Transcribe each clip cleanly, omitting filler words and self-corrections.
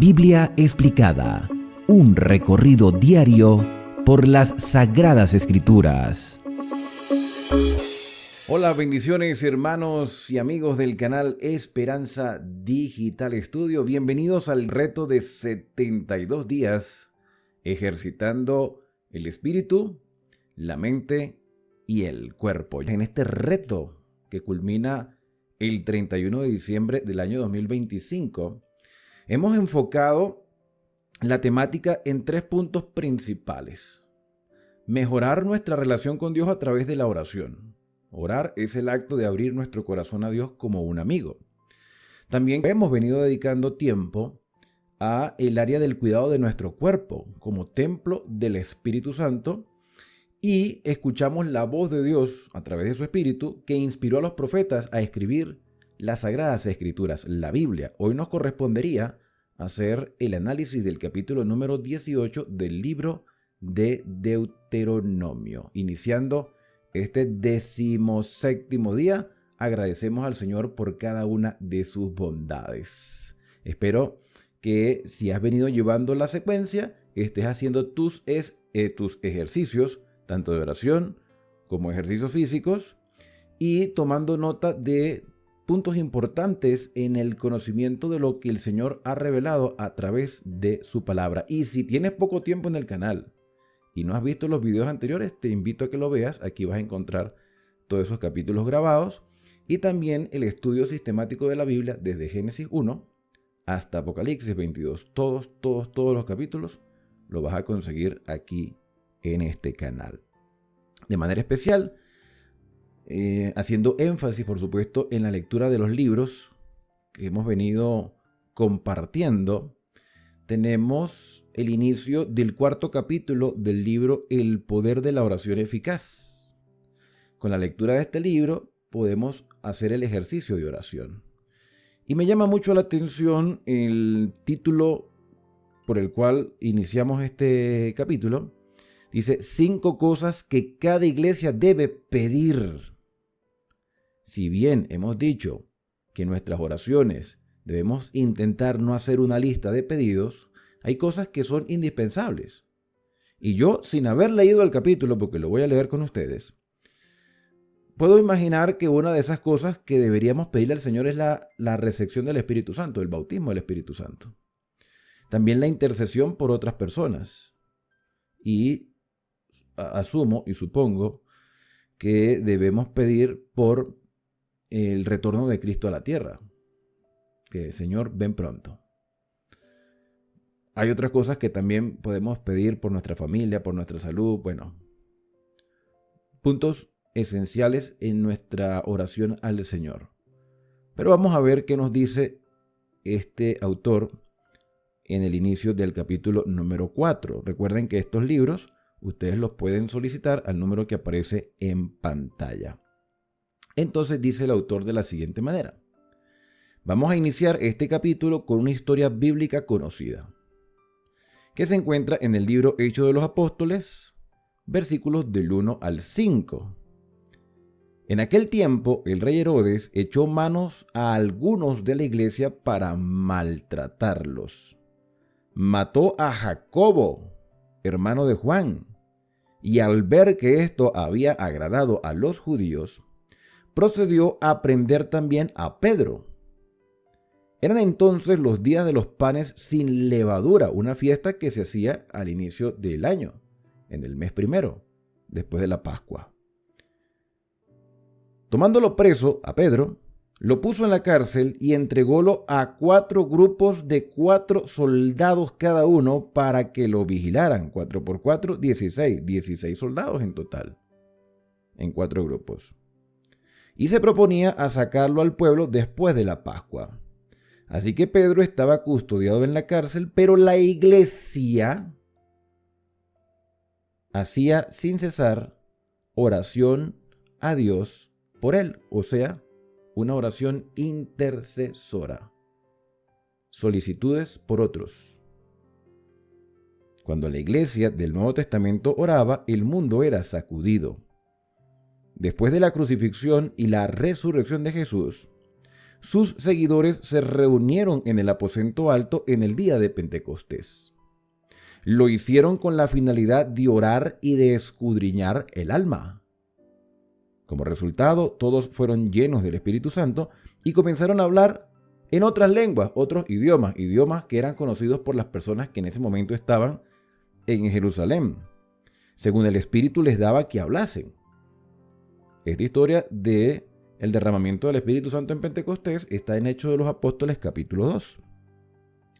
Biblia explicada, un recorrido diario por las Sagradas Escrituras. Hola, bendiciones hermanos y amigos del canal Esperanza Digital Estudio. Bienvenidos al reto de 72 días ejercitando el espíritu, la mente y el cuerpo. En este reto que culmina el 31 de diciembre del año 2025, hemos enfocado la temática en 3 puntos principales. Mejorar nuestra relación con Dios a través de la oración. Orar es el acto de abrir nuestro corazón a Dios como un amigo. También hemos venido dedicando tiempo a el área del cuidado de nuestro cuerpo como templo del Espíritu Santo y escuchamos la voz de Dios a través de su Espíritu que inspiró a los profetas a escribir las Sagradas Escrituras, la Biblia. Hoy nos correspondería hacer el análisis del capítulo número 18 del libro de Deuteronomio. Iniciando este 17º día, agradecemos al Señor por cada una de sus bondades. Espero que si has venido llevando la secuencia, estés haciendo tus ejercicios, tanto de oración como ejercicios físicos, y tomando nota de puntos importantes en el conocimiento de lo que el Señor ha revelado a través de su palabra. Y si tienes poco tiempo en el canal y no has visto los videos anteriores, te invito a que lo veas. Aquí vas a encontrar todos esos capítulos grabados y también el estudio sistemático de la Biblia desde Génesis 1 hasta Apocalipsis 22. Todos los capítulos lo vas a conseguir aquí en este canal. De manera especial, haciendo énfasis, por supuesto, en la lectura de los libros que hemos venido compartiendo, tenemos el inicio del 4º capítulo del libro El Poder de la Oración Eficaz. Con la lectura de este libro podemos hacer el ejercicio de oración. Y me llama mucho la atención el título por el cual iniciamos este capítulo. Dice, 5 cosas que cada iglesia debe pedir. Si bien hemos dicho que en nuestras oraciones debemos intentar no hacer una lista de pedidos, hay cosas que son indispensables. Y yo, sin haber leído el capítulo, porque lo voy a leer con ustedes, puedo imaginar que una de esas cosas que deberíamos pedirle al Señor es la recepción del Espíritu Santo, el bautismo del Espíritu Santo. También la intercesión por otras personas. Y asumo y supongo que debemos pedir por el retorno de Cristo a la tierra. Que Señor, ven pronto. Hay otras cosas que también podemos pedir por nuestra familia, por nuestra salud. Bueno, puntos esenciales en nuestra oración al Señor. Pero vamos a ver qué nos dice este autor en el inicio del capítulo número 4. Recuerden que estos libros ustedes los pueden solicitar al número que aparece en pantalla. Entonces dice el autor de la siguiente manera. Vamos a iniciar este capítulo con una historia bíblica conocida, que se encuentra en el libro Hechos de los Apóstoles, versículos del 1 al 5. En aquel tiempo, el rey Herodes echó manos a algunos de la iglesia para maltratarlos. Mató a Jacobo, hermano de Juan, y al ver que esto había agradado a los judíos, procedió a prender también a Pedro. Eran entonces los días de los panes sin levadura, una fiesta que se hacía al inicio del año, en el mes primero, después de la Pascua. Tomándolo preso a Pedro, lo puso en la cárcel y entrególo a 4 grupos de 4 soldados cada uno para que lo vigilaran. 4 por 4, 16 soldados en total, en 4 grupos. Y se proponía a sacarlo al pueblo después de la Pascua. Así que Pedro estaba custodiado en la cárcel, pero la iglesia hacía sin cesar oración a Dios por él, o sea, una oración intercesora, solicitudes por otros. Cuando la iglesia del Nuevo Testamento oraba, el mundo era sacudido. Después de la crucifixión y la resurrección de Jesús, sus seguidores se reunieron en el aposento alto en el día de Pentecostés. Lo hicieron con la finalidad de orar y de escudriñar el alma. Como resultado, todos fueron llenos del Espíritu Santo y comenzaron a hablar en otras lenguas, otros idiomas que eran conocidos por las personas que en ese momento estaban en Jerusalén, según el Espíritu les daba que hablasen. Esta historia del derramamiento del Espíritu Santo en Pentecostés está en Hechos de los Apóstoles capítulo 2.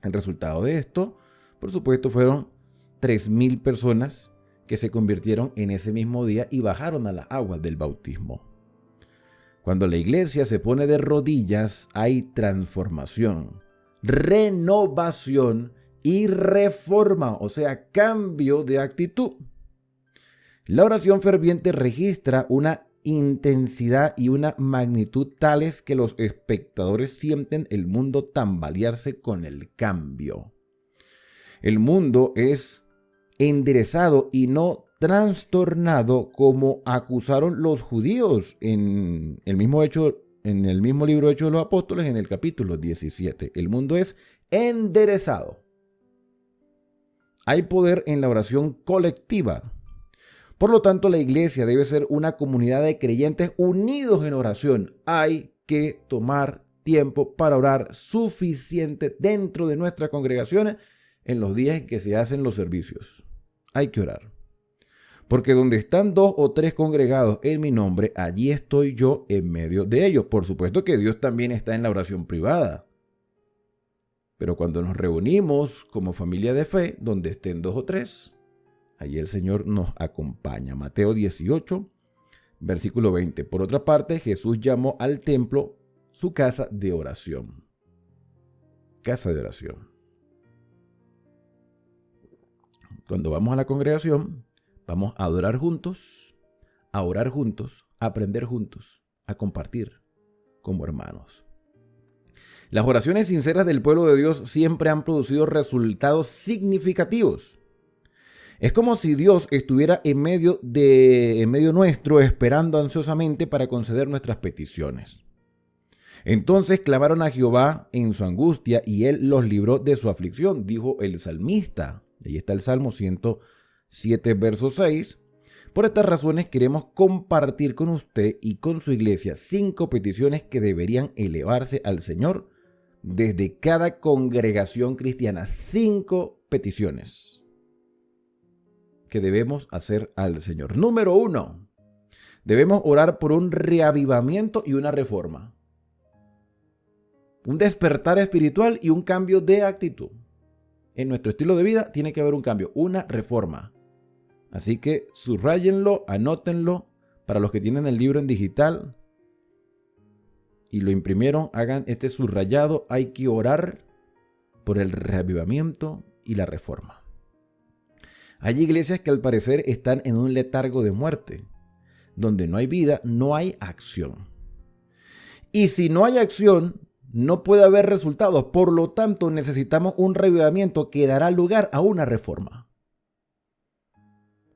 El resultado de esto, por supuesto, fueron 3,000 personas que se convirtieron en ese mismo día y bajaron a las aguas del bautismo. Cuando la iglesia se pone de rodillas, hay transformación, renovación y reforma, o sea, cambio de actitud. La oración ferviente registra una intensidad y una magnitud tales que los espectadores sienten el mundo tambalearse con el cambio. El mundo es enderezado y no trastornado como acusaron los judíos en el mismo libro Hechos de los Apóstoles en el capítulo 17. El mundo es enderezado. Hay poder en la oración colectiva. Por lo tanto, la iglesia debe ser una comunidad de creyentes unidos en oración. Hay que tomar tiempo para orar suficiente dentro de nuestras congregaciones en los días en que se hacen los servicios. Hay que orar. Porque donde están 2 o 3 congregados en mi nombre, allí estoy yo en medio de ellos. Por supuesto que Dios también está en la oración privada. Pero cuando nos reunimos como familia de fe, donde estén 2 o 3, allí el Señor nos acompaña. Mateo 18, versículo 20. Por otra parte, Jesús llamó al templo su casa de oración. Casa de oración. Cuando vamos a la congregación, vamos a adorar juntos, a orar juntos, a aprender juntos, a compartir como hermanos. Las oraciones sinceras del pueblo de Dios siempre han producido resultados significativos. Es como si Dios estuviera en medio nuestro, esperando ansiosamente para conceder nuestras peticiones. Entonces clamaron a Jehová en su angustia y él los libró de su aflicción, dijo el salmista. Ahí está el Salmo 107, verso 6. Por estas razones queremos compartir con usted y con su iglesia 5 peticiones que deberían elevarse al Señor desde cada congregación cristiana. 5 peticiones que debemos hacer al Señor. Número 1. Debemos orar por un reavivamiento y una reforma. Un despertar espiritual y un cambio de actitud. En nuestro estilo de vida tiene que haber un cambio, una reforma. Así que subrayenlo, anótenlo. Para los que tienen el libro en digital y lo imprimieron, hagan este subrayado. Hay que orar por el reavivamiento y la reforma. Hay iglesias que al parecer están en un letargo de muerte. Donde no hay vida, no hay acción. Y si no hay acción, no puede haber resultados. Por lo tanto, necesitamos un reavivamiento que dará lugar a una reforma.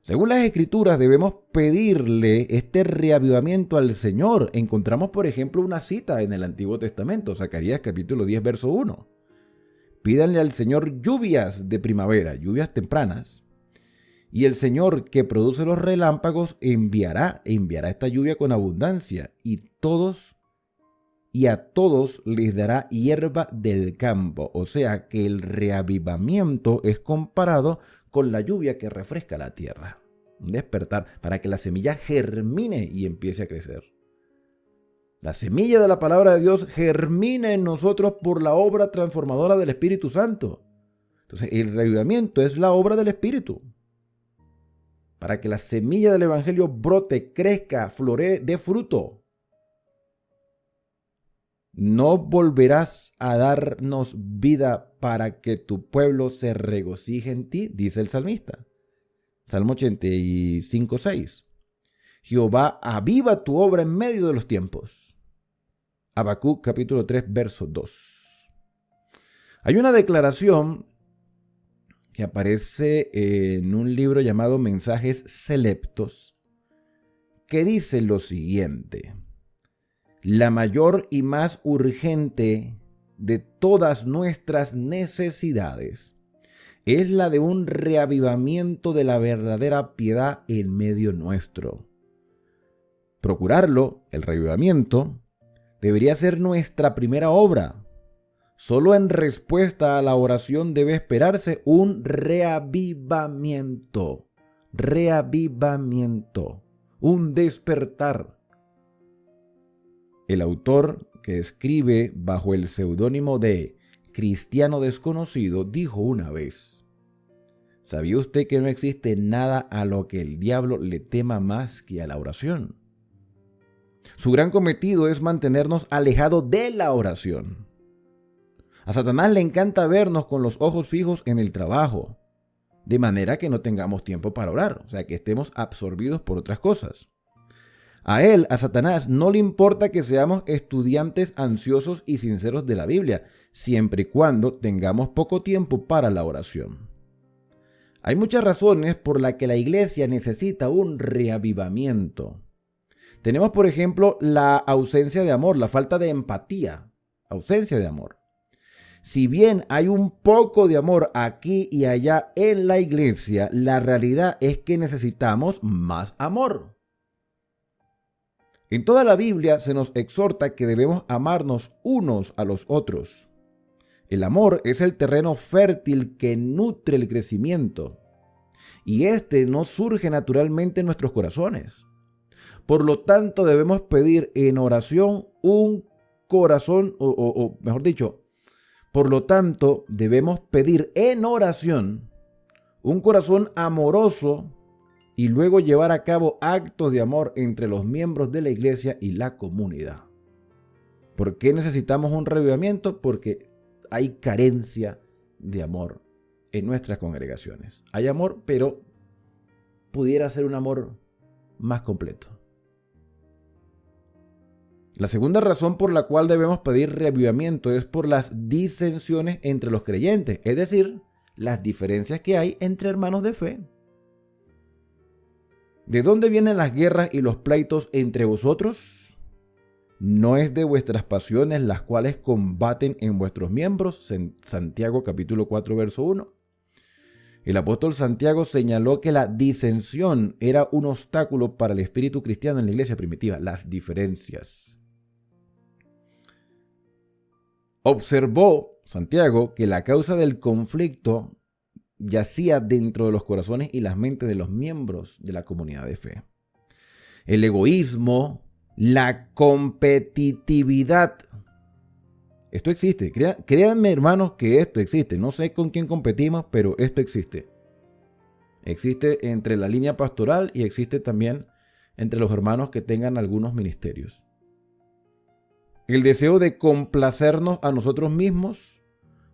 Según las Escrituras, debemos pedirle este reavivamiento al Señor. Encontramos, por ejemplo, una cita en el Antiguo Testamento, Zacarías capítulo 10, verso 1. Pídanle al Señor lluvias de primavera, lluvias tempranas. Y el Señor que produce los relámpagos enviará esta lluvia con abundancia y a todos les dará hierba del campo. O sea que el reavivamiento es comparado con la lluvia que refresca la tierra. Un despertar para que la semilla germine y empiece a crecer. La semilla de la palabra de Dios germina en nosotros por la obra transformadora del Espíritu Santo. Entonces el reavivamiento es la obra del Espíritu. Para que la semilla del Evangelio brote, crezca, floree, dé fruto. No volverás a darnos vida para que tu pueblo se regocije en ti, dice el salmista. Salmo 85, 6. Jehová, aviva tu obra en medio de los tiempos. Habacuc capítulo 3, verso 2. Hay una declaración que aparece en un libro llamado Mensajes Selectos que dice lo siguiente. La mayor y más urgente de todas nuestras necesidades es la de un reavivamiento de la verdadera piedad en medio nuestro. Procurarlo, el reavivamiento, debería ser nuestra primera obra. Solo en respuesta a la oración debe esperarse un reavivamiento, un despertar. El autor, que escribe bajo el seudónimo de Cristiano Desconocido, dijo una vez: ¿sabía usted que no existe nada a lo que el diablo le tema más que a la oración? Su gran cometido es mantenernos alejados de la oración. A Satanás le encanta vernos con los ojos fijos en el trabajo, de manera que no tengamos tiempo para orar, o sea, que estemos absorbidos por otras cosas. A Satanás, no le importa que seamos estudiantes ansiosos y sinceros de la Biblia, siempre y cuando tengamos poco tiempo para la oración. Hay muchas razones por las que la iglesia necesita un reavivamiento. Tenemos, por ejemplo, la ausencia de amor, la falta de empatía, ausencia de amor. Si bien hay un poco de amor aquí y allá en la iglesia, la realidad es que necesitamos más amor. En toda la Biblia se nos exhorta que debemos amarnos unos a los otros. El amor es el terreno fértil que nutre el crecimiento, y este no surge naturalmente en nuestros corazones. Por lo tanto, debemos pedir en oración un corazón, debemos pedir en oración un corazón amoroso y luego llevar a cabo actos de amor entre los miembros de la iglesia y la comunidad. ¿Por qué necesitamos un reavivamiento? Porque hay carencia de amor en nuestras congregaciones. Hay amor, pero pudiera ser un amor más completo. La segunda razón por la cual debemos pedir reavivamiento es por las disensiones entre los creyentes, es decir, las diferencias que hay entre hermanos de fe. ¿De dónde vienen las guerras y los pleitos entre vosotros? ¿No es de vuestras pasiones las cuales combaten en vuestros miembros? Santiago capítulo 4 verso 1. El apóstol Santiago señaló que la disensión era un obstáculo para el espíritu cristiano en la iglesia primitiva, las diferencias. Observó Santiago que la causa del conflicto yacía dentro de los corazones y las mentes de los miembros de la comunidad de fe. El egoísmo, la competitividad. Esto existe. Créanme, hermanos, que esto existe. No sé con quién competimos, pero esto existe. Existe entre la línea pastoral y existe también entre los hermanos que tengan algunos ministerios. El deseo de complacernos a nosotros mismos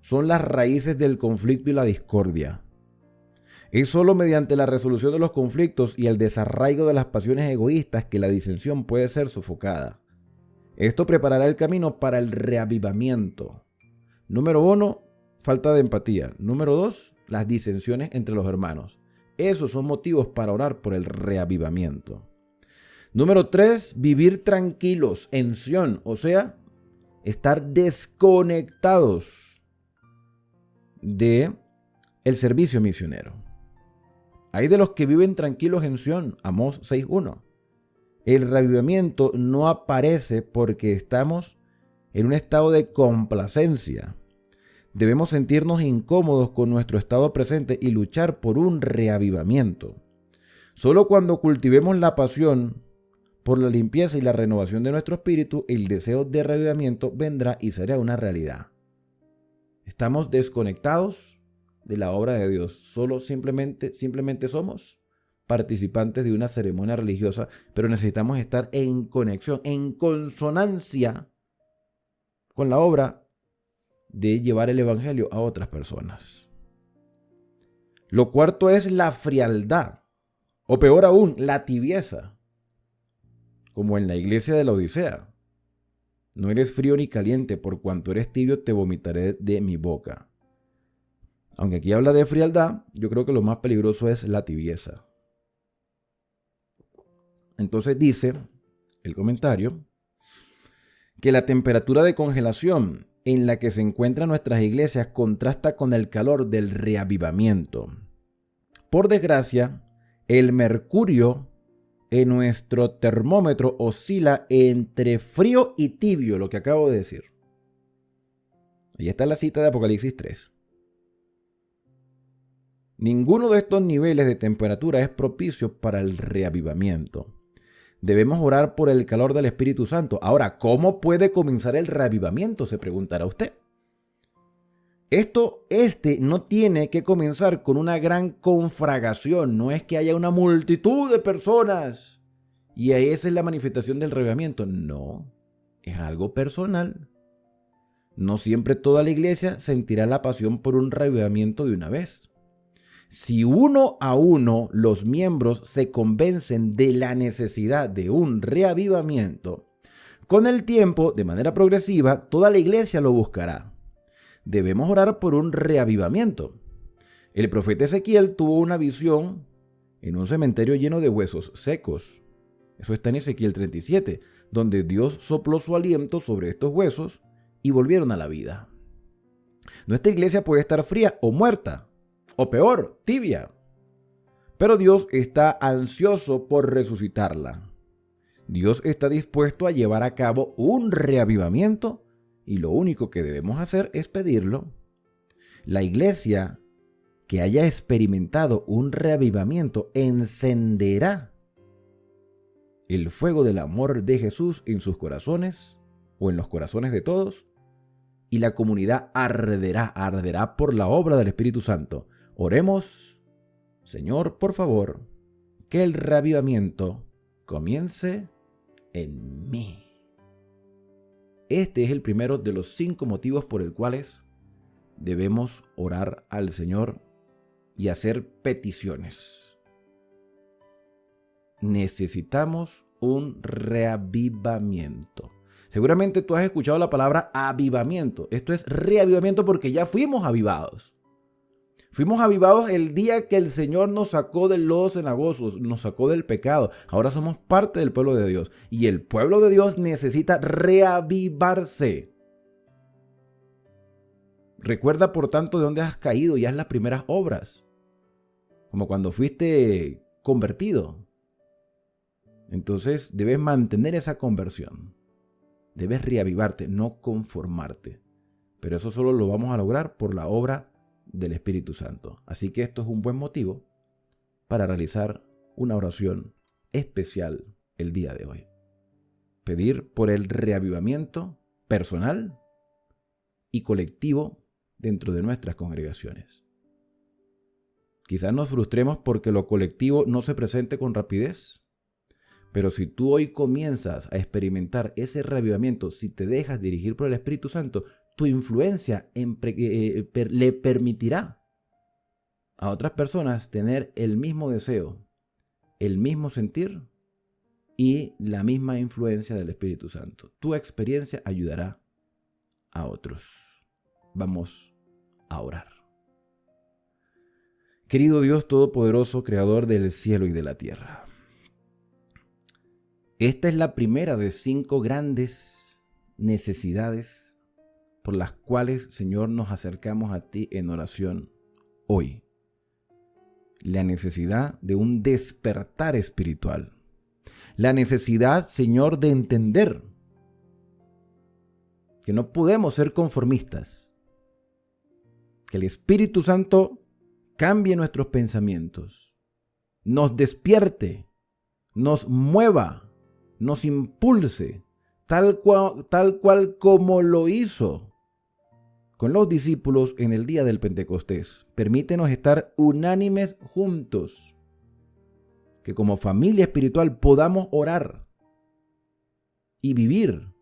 son las raíces del conflicto y la discordia. Es solo mediante la resolución de los conflictos y el desarraigo de las pasiones egoístas que la disensión puede ser sofocada. Esto preparará el camino para el reavivamiento. Número 1, falta de empatía. Número 2, las disensiones entre los hermanos. Esos son motivos para orar por el reavivamiento. Número 3, vivir tranquilos en Sión, o sea, estar desconectados de el servicio misionero. Hay de los que viven tranquilos en Sión, Amós 6:1. El reavivamiento no aparece porque estamos en un estado de complacencia. Debemos sentirnos incómodos con nuestro estado presente y luchar por un reavivamiento. Solo cuando cultivemos la pasión por la limpieza y la renovación de nuestro espíritu, el deseo de reavivamiento vendrá y será una realidad. Estamos desconectados de la obra de Dios. Solo simplemente somos participantes de una ceremonia religiosa, pero necesitamos estar en conexión, en consonancia con la obra de llevar el evangelio a otras personas. Lo cuarto es la frialdad, o peor aún, la tibieza, como en la iglesia de la Odisea. No eres frío ni caliente, por cuanto eres tibio te vomitaré de mi boca. Aunque aquí habla de frialdad, yo creo que lo más peligroso es la tibieza. Entonces dice el comentario que la temperatura de congelación en la que se encuentran nuestras iglesias contrasta con el calor del reavivamiento. Por desgracia, el mercurio en nuestro termómetro oscila entre frío y tibio, lo que acabo de decir. Ahí está la cita de Apocalipsis 3. Ninguno de estos niveles de temperatura es propicio para el reavivamiento. Debemos orar por el calor del Espíritu Santo. Ahora, ¿cómo puede comenzar el reavivamiento?, se preguntará usted. Este no tiene que comenzar con una gran conflagración, no es que haya una multitud de personas y esa es la manifestación del reavivamiento. No, es algo personal. No siempre toda la iglesia sentirá la pasión por un reavivamiento de una vez. Si uno a uno los miembros se convencen de la necesidad de un reavivamiento, con el tiempo, de manera progresiva, toda la iglesia lo buscará. Debemos orar por un reavivamiento. El profeta Ezequiel tuvo una visión en un cementerio lleno de huesos secos. Eso está en Ezequiel 37, donde Dios sopló su aliento sobre estos huesos y volvieron a la vida. Nuestra iglesia puede estar fría o muerta, o peor, tibia. Pero Dios está ansioso por resucitarla. Dios está dispuesto a llevar a cabo un reavivamiento y lo único que debemos hacer es pedirlo. La iglesia que haya experimentado un reavivamiento encenderá el fuego del amor de Jesús en sus corazones o en los corazones de todos y la comunidad arderá por la obra del Espíritu Santo. Oremos, Señor, por favor, que el reavivamiento comience en mí. Este es el primero de los 5 motivos por el cuales debemos orar al Señor y hacer peticiones. Necesitamos un reavivamiento. Seguramente tú has escuchado la palabra avivamiento. Esto es reavivamiento porque ya fuimos avivados. Fuimos avivados el día que el Señor nos sacó del lodo cenagoso, nos sacó del pecado. Ahora somos parte del pueblo de Dios. Y el pueblo de Dios necesita reavivarse. Recuerda, por tanto, de dónde has caído y haz las primeras obras. Como cuando fuiste convertido. Entonces debes mantener esa conversión. Debes reavivarte, no conformarte. Pero eso solo lo vamos a lograr por la obra del Espíritu Santo. Así que esto es un buen motivo para realizar una oración especial el día de hoy. Pedir por el reavivamiento personal y colectivo dentro de nuestras congregaciones. Quizás nos frustremos porque lo colectivo no se presente con rapidez, pero si tú hoy comienzas a experimentar ese reavivamiento, si te dejas dirigir por el Espíritu Santo, tu influencia le permitirá a otras personas tener el mismo deseo, el mismo sentir y la misma influencia del Espíritu Santo. Tu experiencia ayudará a otros. Vamos a orar. Querido Dios Todopoderoso, Creador del cielo y de la tierra. Esta es la primera de 5 grandes necesidades por las cuales, Señor, nos acercamos a ti en oración hoy. La necesidad de un despertar espiritual. La necesidad, Señor, de entender que no podemos ser conformistas. Que el Espíritu Santo cambie nuestros pensamientos, nos despierte, nos mueva, nos impulse, tal cual como lo hizo con los discípulos en el día del Pentecostés. Permítenos estar unánimes juntos, que como familia espiritual podamos orar y vivir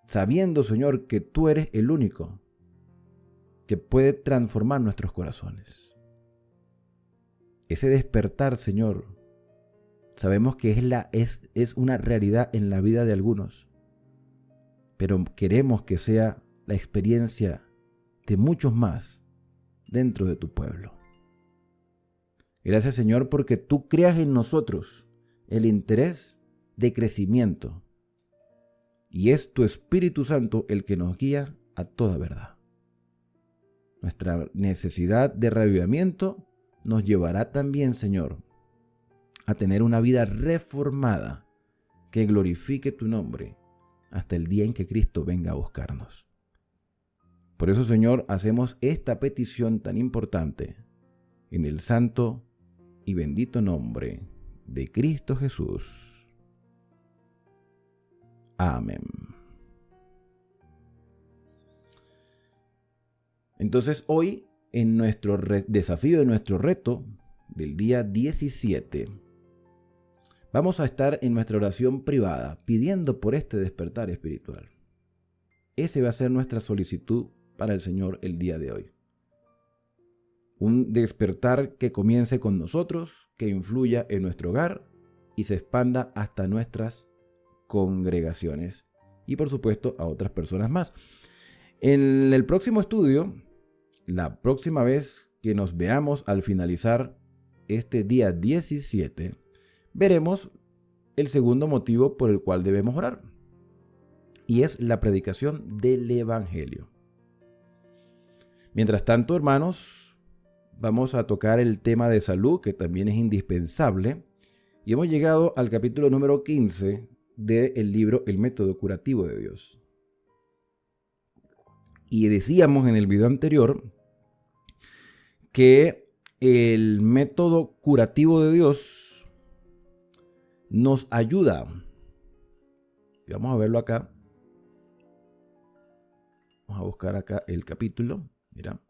sabiendo, Señor, que tú eres el único que puede transformar nuestros corazones. Ese despertar, Señor, sabemos que es una realidad en la vida de algunos, pero queremos que sea la experiencia de muchos más dentro de tu pueblo. Gracias, Señor, porque tú creas en nosotros el interés de crecimiento. Y es tu Espíritu Santo el que nos guía a toda verdad. Nuestra necesidad de reavivamiento nos llevará también, Señor, a tener una vida reformada que glorifique tu nombre hasta el día en que Cristo venga a buscarnos. Por eso, Señor, hacemos esta petición tan importante en el santo y bendito nombre de Cristo Jesús. Amén. Entonces hoy, en nuestro desafío, en nuestro reto del día 17, vamos a estar en nuestra oración privada pidiendo por este despertar espiritual. Ese va a ser nuestra solicitud para el Señor el día de hoy. Un despertar que comience con nosotros, que influya en nuestro hogar y se expanda hasta nuestras congregaciones y por supuesto a otras personas más. En el próximo estudio, la próxima vez que nos veamos al finalizar este día 17, veremos el segundo motivo por el cual debemos orar, y es la predicación del Evangelio. Mientras tanto, hermanos, vamos a tocar el tema de salud, que también es indispensable, y hemos llegado al capítulo número 15 del libro El método curativo de Dios. Y decíamos en el video anterior que el método curativo de Dios nos ayuda. Y vamos a verlo acá. Vamos a buscar acá el capítulo. Mira.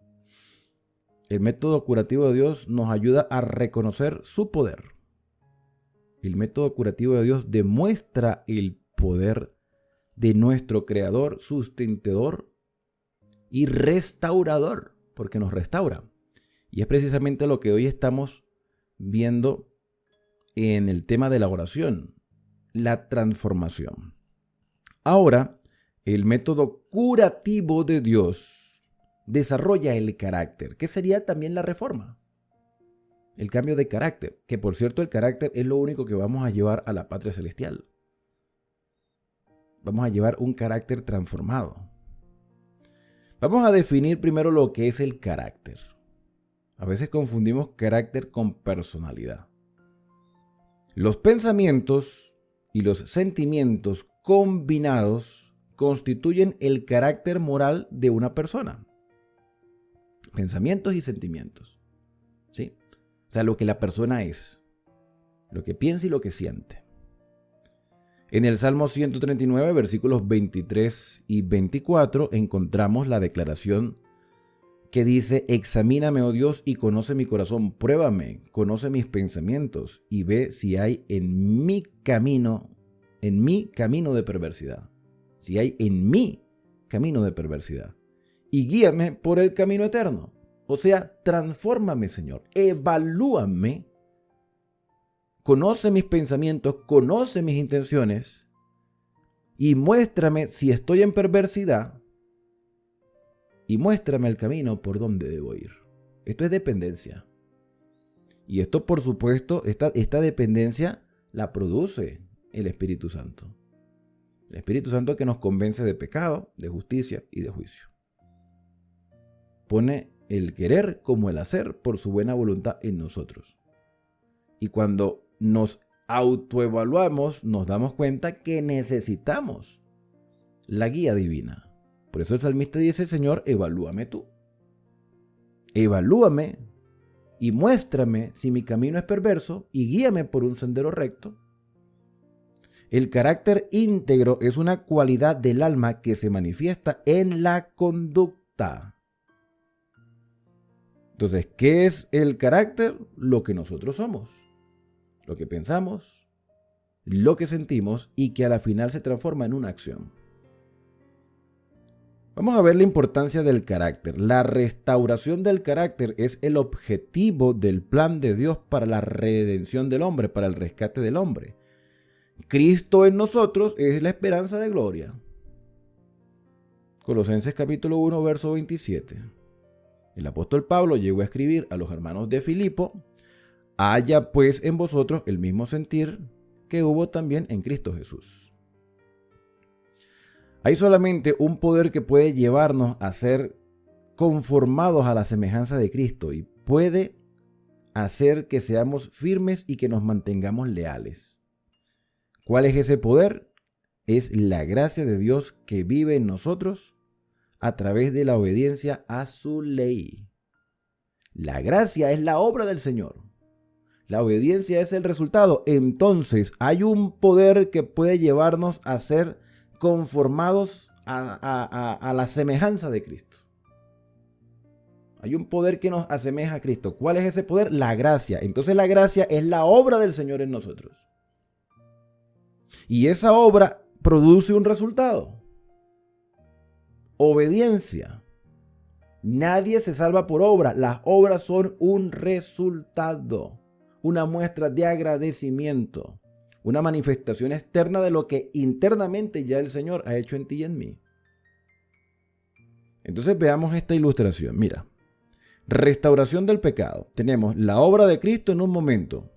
El método curativo de Dios nos ayuda a reconocer su poder. El método curativo de Dios demuestra el poder de nuestro Creador, sustentador y restaurador, porque nos restaura. Y es precisamente lo que hoy estamos viendo en el tema de la oración, la transformación. Ahora, el método curativo de Dios desarrolla el carácter, que sería también la reforma. El cambio de carácter, que por cierto el carácter es lo único que vamos a llevar a la patria celestial. Vamos a llevar un carácter transformado. Vamos a definir primero lo que es el carácter. A veces confundimos carácter con personalidad. Los pensamientos y los sentimientos combinados constituyen el carácter moral de una persona. Pensamientos y sentimientos. ¿Sí? O sea, lo que la persona es, lo que piensa y lo que siente. En el Salmo 139, versículos 23 y 24, encontramos la declaración que dice: examíname, oh Dios, y conoce mi corazón, pruébame, conoce mis pensamientos y ve si hay en mi camino de perversidad. Si hay en mí camino de perversidad. Y guíame por el camino eterno. O sea, transfórmame, Señor, evalúame, conoce mis pensamientos, conoce mis intenciones y muéstrame si estoy en perversidad y muéstrame el camino por donde debo ir. Esto es dependencia. Y esto, por supuesto, esta dependencia la produce el Espíritu Santo. El Espíritu Santo que nos convence de pecado, de justicia y de juicio. Pone el querer como el hacer por su buena voluntad en nosotros. Y cuando nos autoevaluamos, nos damos cuenta que necesitamos la guía divina. Por eso el salmista dice: Señor, evalúame tú. Evalúame y muéstrame si mi camino es perverso y guíame por un sendero recto. El carácter íntegro es una cualidad del alma que se manifiesta en la conducta. Entonces, ¿qué es el carácter? Lo que nosotros somos, lo que pensamos, lo que sentimos y que a la final se transforma en una acción. Vamos a ver la importancia del carácter. La restauración del carácter es el objetivo del plan de Dios para la redención del hombre, para el rescate del hombre. Cristo en nosotros es la esperanza de gloria. Colosenses capítulo 1, verso 27. El apóstol Pablo llegó a escribir a los hermanos de Filipo: haya pues en vosotros el mismo sentir que hubo también en Cristo Jesús. Hay solamente un poder que puede llevarnos a ser conformados a la semejanza de Cristo y puede hacer que seamos firmes y que nos mantengamos leales. ¿Cuál es ese poder? Es la gracia de Dios que vive en nosotros a través de la obediencia a su ley. La gracia es la obra del Señor. La obediencia es el resultado. Entonces hay un poder que puede llevarnos a ser conformados a la semejanza de Cristo. Hay un poder que nos asemeja a Cristo. ¿Cuál es ese poder? La gracia. Entonces la gracia es la obra del Señor en nosotros. Y esa obra produce un resultado. Obediencia. Nadie se salva por obra. Las obras son un resultado, una muestra de agradecimiento, una manifestación externa de lo que internamente ya el Señor ha hecho en ti y en mí. Entonces veamos esta ilustración. Mira, restauración del pecado. Tenemos la obra de Cristo en un momento.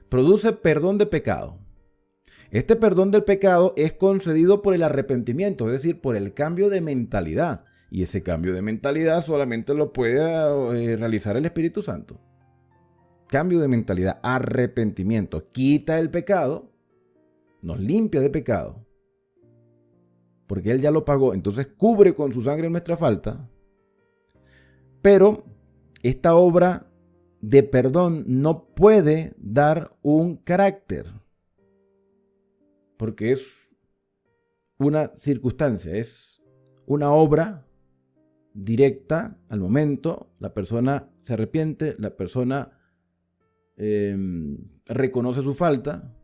Produce perdón de pecado. Este perdón del pecado es concedido por el arrepentimiento, es decir, por el cambio de mentalidad. Y ese cambio de mentalidad solamente lo puede realizar el Espíritu Santo. Cambio de mentalidad, arrepentimiento. Quita el pecado, nos limpia de pecado, porque Él ya lo pagó. Entonces cubre con su sangre nuestra falta. Pero esta obra de perdón no puede dar un carácter, porque es una circunstancia, es una obra directa al momento. La persona se arrepiente, la persona reconoce su falta,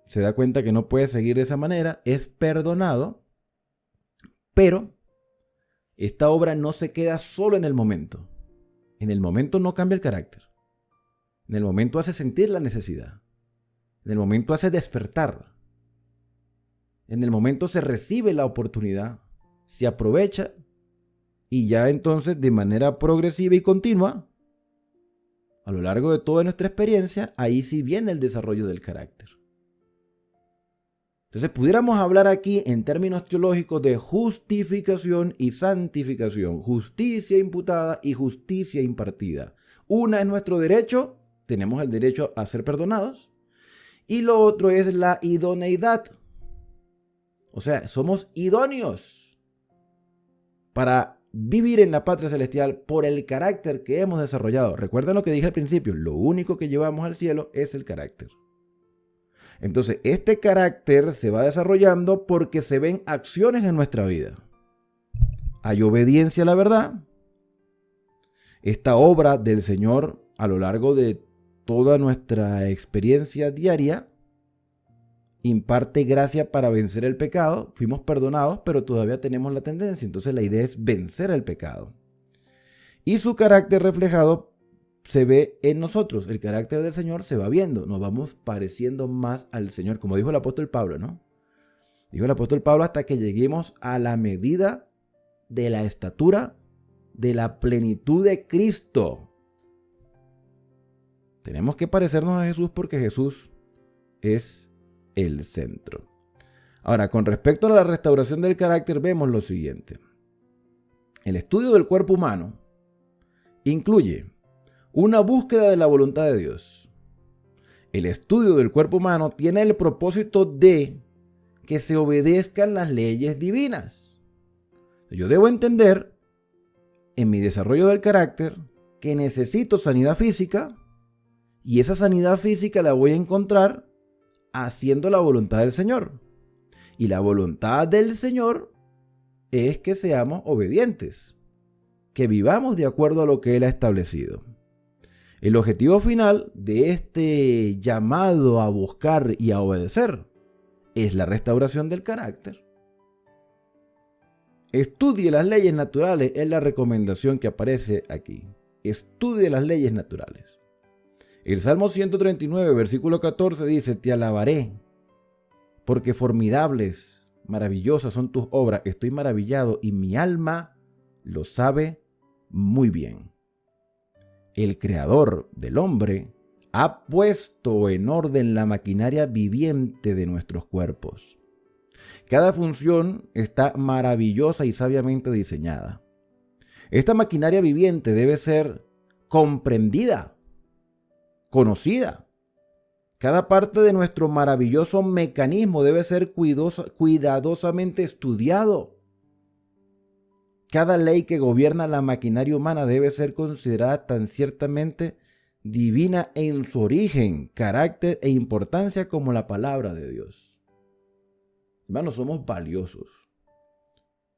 se da cuenta que no puede seguir de esa manera, es perdonado, pero esta obra no se queda solo en el momento. En el momento no cambia el carácter. En el momento hace sentir la necesidad. En el momento hace despertar. En el momento se recibe la oportunidad, se aprovecha y ya entonces de manera progresiva y continua, a lo largo de toda nuestra experiencia, ahí sí viene el desarrollo del carácter. Entonces pudiéramos hablar aquí en términos teológicos de justificación y santificación, justicia imputada y justicia impartida. Una es nuestro derecho, tenemos el derecho a ser perdonados, y lo otro es la idoneidad. O sea, somos idóneos para vivir en la patria celestial por el carácter que hemos desarrollado. Recuerden lo que dije al principio, lo único que llevamos al cielo es el carácter. Entonces, este carácter se va desarrollando porque se ven acciones en nuestra vida. Hay obediencia a la verdad. Esta obra del Señor a lo largo de toda nuestra experiencia diaria imparte gracia para vencer el pecado. Fuimos perdonados, pero todavía tenemos la tendencia. Entonces la idea es vencer el pecado. Y su carácter reflejado se ve en nosotros. El carácter del Señor se va viendo. Nos vamos pareciendo más al Señor. Como dijo el apóstol Pablo, ¿no? Dijo el apóstol Pablo, hasta que lleguemos a la medida de la estatura de la plenitud de Cristo. Tenemos que parecernos a Jesús porque Jesús es el centro. Ahora, con respecto a la restauración del carácter, vemos lo siguiente. El estudio del cuerpo humano incluye una búsqueda de la voluntad de Dios. El estudio del cuerpo humano tiene el propósito de que se obedezcan las leyes divinas. Yo debo entender en mi desarrollo del carácter que necesito sanidad física, y esa sanidad física la voy a encontrar haciendo la voluntad del Señor. Y la voluntad del Señor es que seamos obedientes, que vivamos de acuerdo a lo que Él ha establecido. El objetivo final de este llamado a buscar y a obedecer es la restauración del carácter. Estudie las leyes naturales es la recomendación que aparece aquí. Estudie las leyes naturales. El Salmo 139, versículo 14 dice: te alabaré, porque formidables, maravillosas son tus obras. Estoy maravillado y mi alma lo sabe muy bien. El Creador del hombre ha puesto en orden la maquinaria viviente de nuestros cuerpos. Cada función está maravillosa y sabiamente diseñada. Esta maquinaria viviente debe ser comprendida, conocida. Cada parte de nuestro maravilloso mecanismo debe ser cuidadosamente estudiado. Cada ley que gobierna la maquinaria humana debe ser considerada tan ciertamente divina en su origen, carácter e importancia como la palabra de Dios. Hermanos, somos valiosos.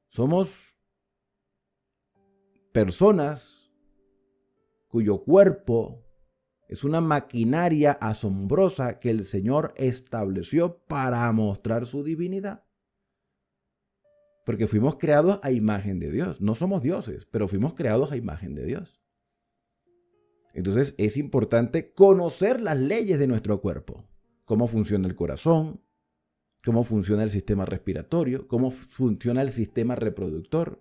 Somos personas cuyo cuerpo es una maquinaria asombrosa que el Señor estableció para mostrar su divinidad. Porque fuimos creados a imagen de Dios. No somos dioses, pero fuimos creados a imagen de Dios. Entonces es importante conocer las leyes de nuestro cuerpo. Cómo funciona el corazón, cómo funciona el sistema respiratorio, cómo funciona el sistema reproductor,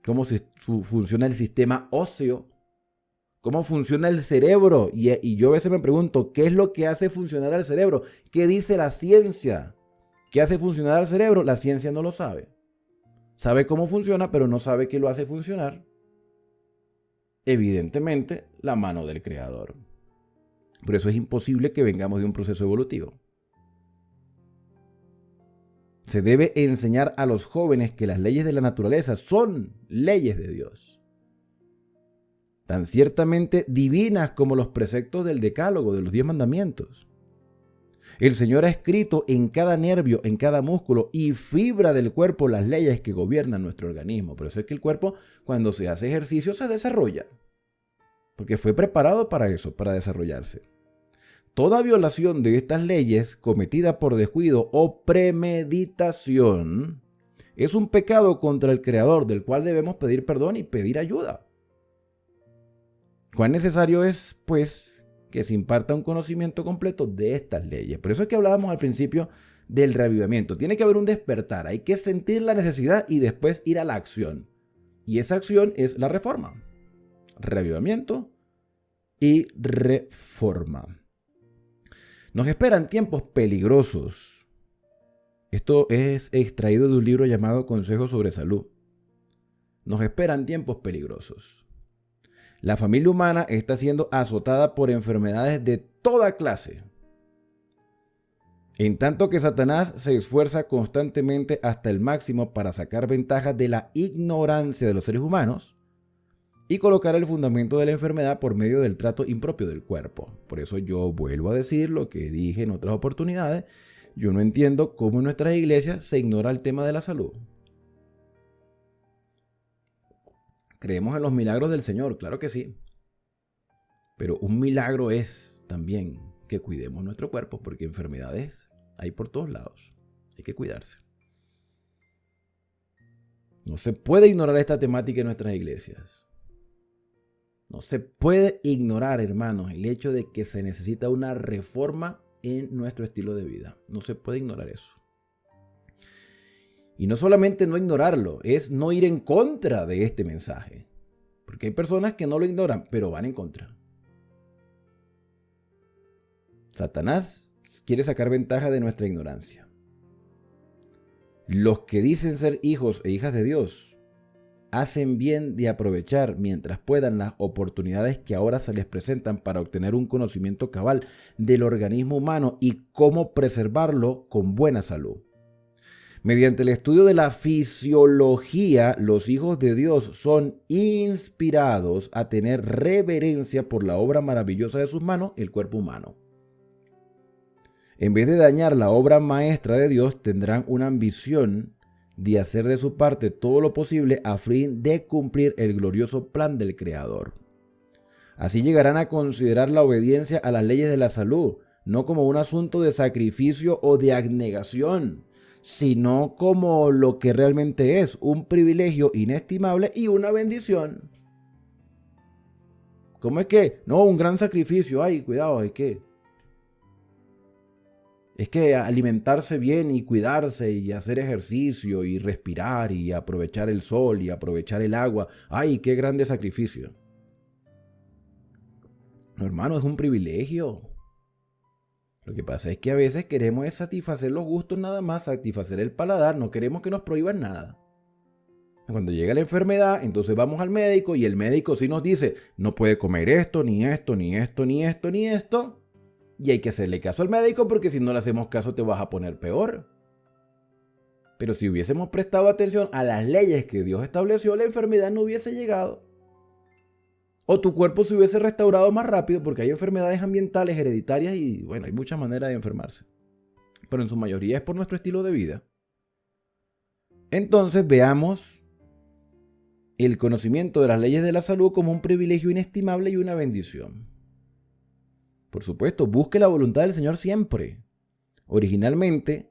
cómo funciona el sistema óseo, cómo funciona el cerebro. Y yo a veces me pregunto, ¿qué es lo que hace funcionar al cerebro? ¿Qué dice la ciencia? ¿Qué hace funcionar al cerebro? La ciencia no lo sabe. Sabe cómo funciona, pero no sabe qué lo hace funcionar. Evidentemente, la mano del Creador. Por eso es imposible que vengamos de un proceso evolutivo. Se debe enseñar a los jóvenes que las leyes de la naturaleza son leyes de Dios. Tan ciertamente divinas como los preceptos del Decálogo, de los 10 mandamientos. El Señor ha escrito en cada nervio, en cada músculo y fibra del cuerpo las leyes que gobiernan nuestro organismo. Por eso es que el cuerpo, cuando se hace ejercicio, se desarrolla. Porque fue preparado para eso, para desarrollarse. Toda violación de estas leyes cometida por descuido o premeditación es un pecado contra el Creador, del cual debemos pedir perdón y pedir ayuda. ¿Cuán necesario es, pues, que se imparta un conocimiento completo de estas leyes? Por eso es que hablábamos al principio del reavivamiento. Tiene que haber un despertar, hay que sentir la necesidad y después ir a la acción. Y esa acción es la reforma. Reavivamiento y reforma. Nos esperan tiempos peligrosos. Esto es extraído de un libro llamado Consejos sobre Salud. Nos esperan tiempos peligrosos. La familia humana está siendo azotada por enfermedades de toda clase. En tanto que Satanás se esfuerza constantemente hasta el máximo para sacar ventaja de la ignorancia de los seres humanos y colocar el fundamento de la enfermedad por medio del trato impropio del cuerpo. Por eso yo vuelvo a decir lo que dije en otras oportunidades. Yo no entiendo cómo en nuestras iglesias se ignora el tema de la salud. Creemos en los milagros del Señor, claro que sí. Pero un milagro es también que cuidemos nuestro cuerpo, porque enfermedades hay por todos lados. Hay que cuidarse. No se puede ignorar esta temática en nuestras iglesias. No se puede ignorar, hermanos, el hecho de que se necesita una reforma en nuestro estilo de vida. No se puede ignorar eso. Y no solamente no ignorarlo, es no ir en contra de este mensaje. Porque hay personas que no lo ignoran, pero van en contra. Satanás quiere sacar ventaja de nuestra ignorancia. Los que dicen ser hijos e hijas de Dios hacen bien de aprovechar mientras puedan las oportunidades que ahora se les presentan para obtener un conocimiento cabal del organismo humano y cómo preservarlo con buena salud. Mediante el estudio de la fisiología, los hijos de Dios son inspirados a tener reverencia por la obra maravillosa de sus manos, el cuerpo humano. En vez de dañar la obra maestra de Dios, tendrán una ambición de hacer de su parte todo lo posible a fin de cumplir el glorioso plan del Creador. Así llegarán a considerar la obediencia a las leyes de la salud, no como un asunto de sacrificio o de abnegación, sino como lo que realmente es, un privilegio inestimable y una bendición. ¿Cómo es que? No, un gran sacrificio. Ay, cuidado, es que alimentarse bien y cuidarse y hacer ejercicio y respirar y aprovechar el sol y aprovechar el agua. Ay, qué grande sacrificio. No, hermano, es un privilegio. Lo que pasa es que a veces queremos es satisfacer los gustos nada más, satisfacer el paladar, no queremos que nos prohíban nada. Cuando llega la enfermedad, entonces vamos al médico y el médico sí nos dice, no puede comer esto, ni esto, ni esto, ni esto, ni esto. Y hay que hacerle caso al médico porque si no le hacemos caso te vas a poner peor. Pero si hubiésemos prestado atención a las leyes que Dios estableció, la enfermedad no hubiese llegado. O tu cuerpo se hubiese restaurado más rápido porque hay enfermedades ambientales, hereditarias y bueno, hay muchas maneras de enfermarse. Pero en su mayoría es por nuestro estilo de vida. Entonces veamos el conocimiento de las leyes de la salud como un privilegio inestimable y una bendición. Por supuesto, busque la voluntad del Señor siempre. Originalmente,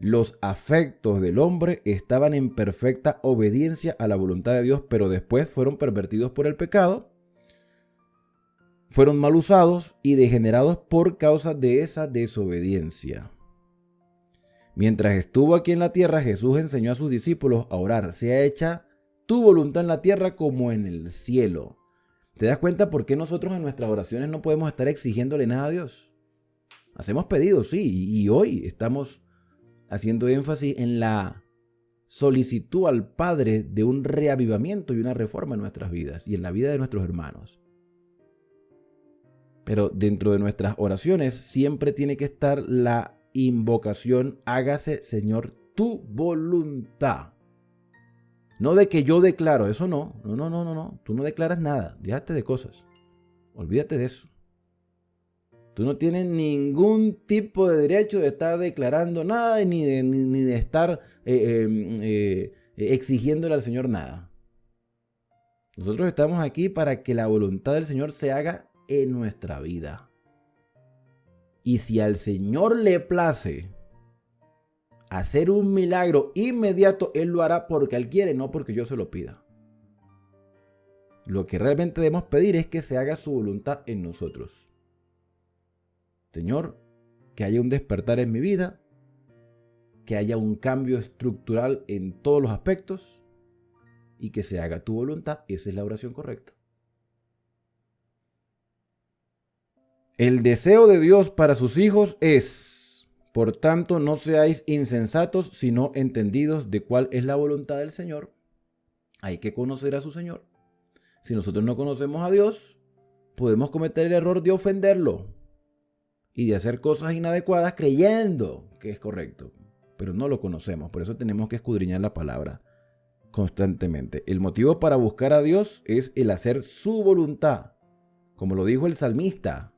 los afectos del hombre estaban en perfecta obediencia a la voluntad de Dios, pero después fueron pervertidos por el pecado, fueron mal usados y degenerados por causa de esa desobediencia. Mientras estuvo aquí en la tierra, Jesús enseñó a sus discípulos a orar: sea hecha tu voluntad en la tierra como en el cielo. ¿Te das cuenta por qué nosotros en nuestras oraciones no podemos estar exigiéndole nada a Dios? Hacemos pedidos, sí, y hoy estamos haciendo énfasis en la solicitud al Padre de un reavivamiento y una reforma en nuestras vidas y en la vida de nuestros hermanos. Pero dentro de nuestras oraciones siempre tiene que estar la invocación: hágase, Señor, tu voluntad. No de que yo declaro, eso no. No. Tú no declaras nada, déjate de cosas. Olvídate de eso. Tú no tienes ningún tipo de derecho de estar declarando nada ni de estar exigiéndole al Señor nada. Nosotros estamos aquí para que la voluntad del Señor se haga en nuestra vida. Y si al Señor le place hacer un milagro inmediato, Él lo hará porque Él quiere, no porque yo se lo pida. Lo que realmente debemos pedir es que se haga su voluntad en nosotros. Señor, que haya un despertar en mi vida, que haya un cambio estructural en todos los aspectos y que se haga tu voluntad. Esa es la oración correcta. El deseo de Dios para sus hijos es: por tanto, no seáis insensatos, sino entendidos de cuál es la voluntad del Señor. Hay que conocer a su Señor. Si nosotros no conocemos a Dios, podemos cometer el error de ofenderlo y de hacer cosas inadecuadas creyendo que es correcto, pero no lo conocemos. Por eso tenemos que escudriñar la palabra constantemente. El motivo para buscar a Dios es el hacer su voluntad. Como lo dijo el salmista: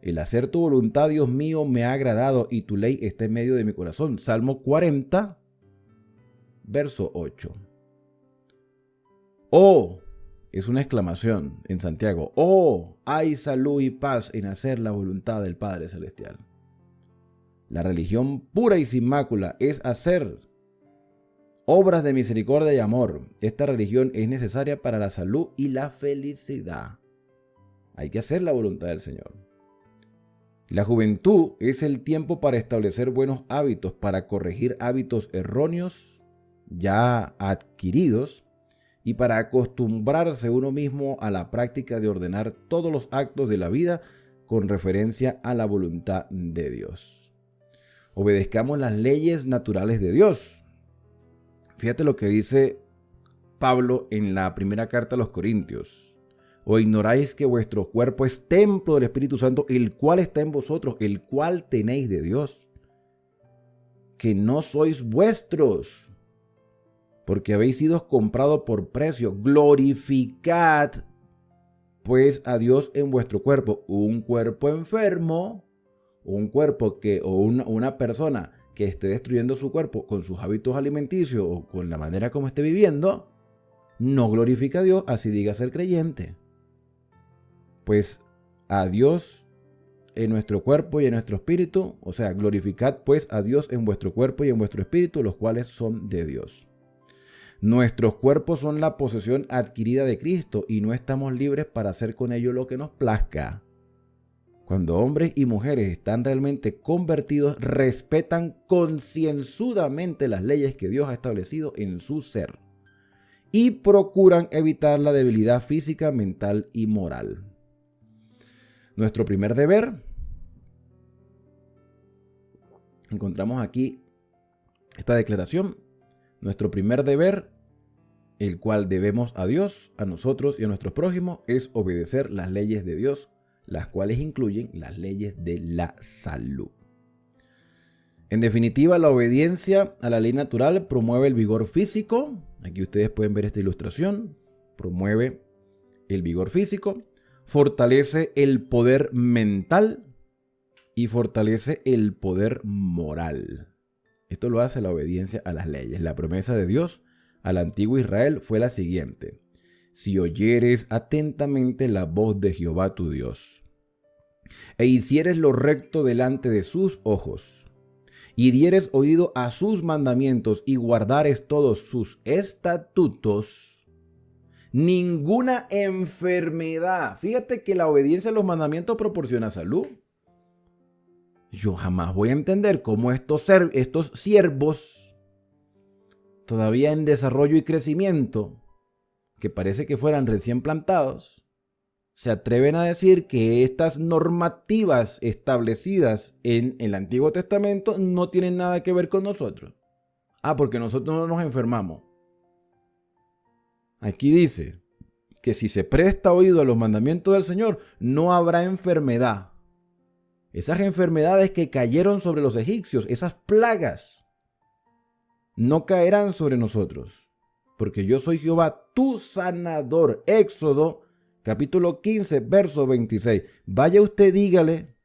el hacer tu voluntad, Dios mío, me ha agradado y tu ley está en medio de mi corazón. Salmo 40, verso 8. Oh, es una exclamación en Santiago. Oh, hay salud y paz en hacer la voluntad del Padre Celestial. La religión pura y sin mácula es hacer obras de misericordia y amor. Esta religión es necesaria para la salud y la felicidad. Hay que hacer la voluntad del Señor. La juventud es el tiempo para establecer buenos hábitos, para corregir hábitos erróneos ya adquiridos y para acostumbrarse uno mismo a la práctica de ordenar todos los actos de la vida con referencia a la voluntad de Dios. Obedezcamos las leyes naturales de Dios. Fíjate lo que dice Pablo en la primera carta a los Corintios. ¿O ignoráis que vuestro cuerpo es templo del Espíritu Santo, el cual está en vosotros, el cual tenéis de Dios? Que no sois vuestros, porque habéis sido comprados por precio. Glorificad pues a Dios en vuestro cuerpo. Un cuerpo enfermo, una persona que esté destruyendo su cuerpo con sus hábitos alimenticios o con la manera como esté viviendo, no glorifica a Dios, así diga ser creyente. Pues a Dios en nuestro cuerpo y en nuestro espíritu, o sea, glorificad pues a Dios en vuestro cuerpo y en vuestro espíritu, los cuales son de Dios. Nuestros cuerpos son la posesión adquirida de Cristo y no estamos libres para hacer con ellos lo que nos plazca. Cuando hombres y mujeres están realmente convertidos, respetan concienzudamente las leyes que Dios ha establecido en su ser y procuran evitar la debilidad física, mental y moral. Nuestro primer deber encontramos aquí esta declaración: nuestro primer deber, el cual debemos a Dios, a nosotros y a nuestros prójimos, es obedecer las leyes de Dios, las cuales incluyen las leyes de la salud. En definitiva, la obediencia a la ley natural promueve el vigor físico. Aquí ustedes pueden ver esta ilustración. Promueve el vigor físico, fortalece el poder mental y fortalece el poder moral. Esto lo hace la obediencia a las leyes. La promesa de Dios al antiguo Israel fue la siguiente: si oyeres atentamente la voz de Jehová tu Dios, e hicieres lo recto delante de sus ojos, y dieres oído a sus mandamientos y guardares todos sus estatutos, ninguna enfermedad. Fíjate que la obediencia a los mandamientos proporciona salud. Yo jamás voy a entender cómo estos siervos todavía en desarrollo y crecimiento, que parece que fueran recién plantados, se atreven a decir que estas normativas establecidas en el Antiguo Testamento no tienen nada que ver con nosotros. Porque nosotros no nos enfermamos. Aquí dice que si se presta oído a los mandamientos del Señor, no habrá enfermedad. Esas enfermedades que cayeron sobre los egipcios, esas plagas, no caerán sobre nosotros, porque yo soy Jehová, tu sanador. Éxodo capítulo 15, verso 26. Vaya usted, dígale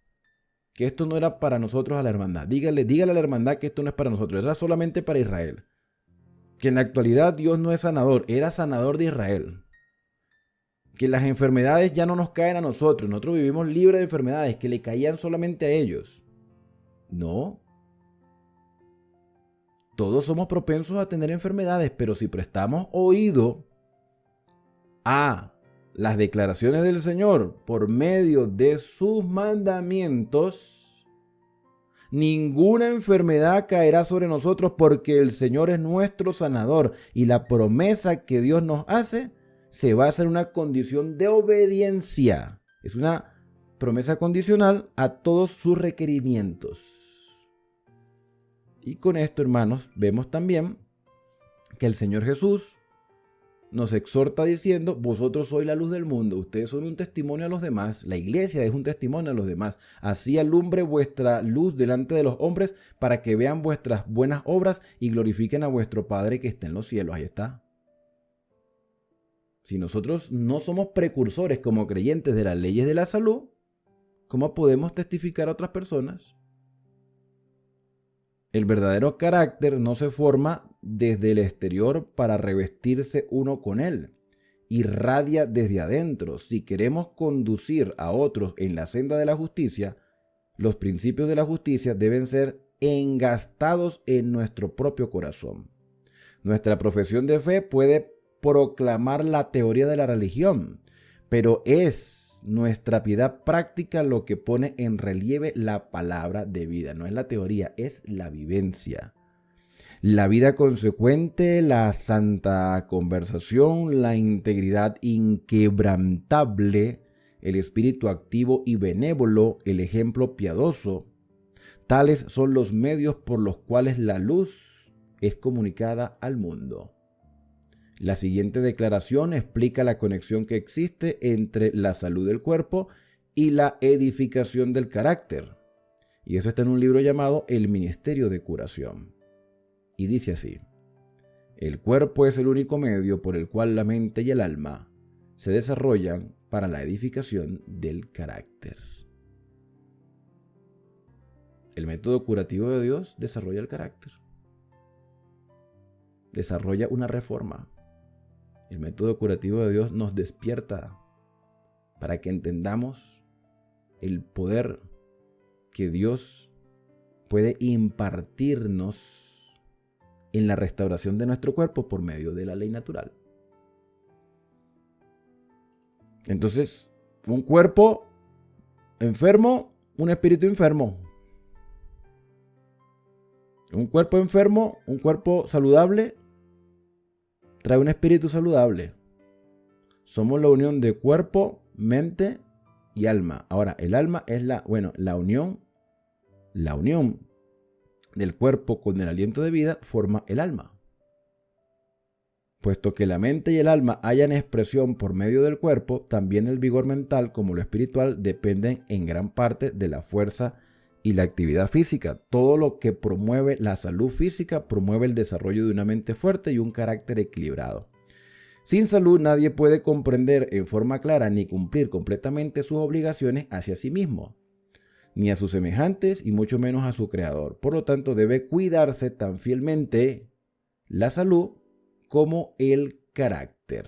que esto no era para nosotros a la hermandad. Dígale a la hermandad que esto no es para nosotros, era solamente para Israel. Que en la actualidad Dios no es sanador, era sanador de Israel. Que las enfermedades ya no nos caen a nosotros vivimos libres de enfermedades que le caían solamente a ellos. No. Todos somos propensos a tener enfermedades, pero si prestamos oído a las declaraciones del Señor por medio de sus mandamientos, ninguna enfermedad caerá sobre nosotros, porque el Señor es nuestro sanador, y la promesa que Dios nos hace se basa en una condición de obediencia. Es una promesa condicional a todos sus requerimientos. Y con esto, hermanos, vemos también que el Señor Jesús nos exhorta diciendo: vosotros sois la luz del mundo, ustedes son un testimonio a los demás, la iglesia es un testimonio a los demás. Así alumbre vuestra luz delante de los hombres, para que vean vuestras buenas obras y glorifiquen a vuestro Padre que está en los cielos. Ahí está. Si nosotros no somos precursores como creyentes de las leyes de la salud, ¿cómo podemos testificar a otras personas? El verdadero carácter no se forma desde el exterior para revestirse uno con él. Irradia desde adentro. Si queremos conducir a otros en la senda de la justicia, los principios de la justicia deben ser engastados en nuestro propio corazón. Nuestra profesión de fe puede proclamar la teoría de la religión, pero es nuestra piedad práctica lo que pone en relieve la palabra de vida. No es la teoría, es la vivencia. La vida consecuente, la santa conversación, la integridad inquebrantable, el espíritu activo y benévolo, el ejemplo piadoso. Tales son los medios por los cuales la luz es comunicada al mundo. La siguiente declaración explica la conexión que existe entre la salud del cuerpo y la edificación del carácter. Y eso está en un libro llamado El Ministerio de Curación. Y dice así: el cuerpo es el único medio por el cual la mente y el alma se desarrollan para la edificación del carácter. El método curativo de Dios desarrolla el carácter. Desarrolla una reforma. El método curativo de Dios nos despierta para que entendamos el poder que Dios puede impartirnos en la restauración de nuestro cuerpo por medio de la ley natural. Entonces, un cuerpo enfermo, un espíritu enfermo. Un cuerpo enfermo, un cuerpo saludable, trae un espíritu saludable. Somos la unión de cuerpo, mente y alma. Ahora, el alma es la unión del cuerpo con el aliento de vida forma el alma. Puesto que la mente y el alma hallan expresión por medio del cuerpo, también el vigor mental como lo espiritual dependen en gran parte de la fuerza y la actividad física. Todo lo que promueve la salud física promueve el desarrollo de una mente fuerte y un carácter equilibrado. Sin salud nadie puede comprender en forma clara ni cumplir completamente sus obligaciones hacia sí mismo, ni a sus semejantes y mucho menos a su creador. Por lo tanto, debe cuidarse tan fielmente la salud como el carácter,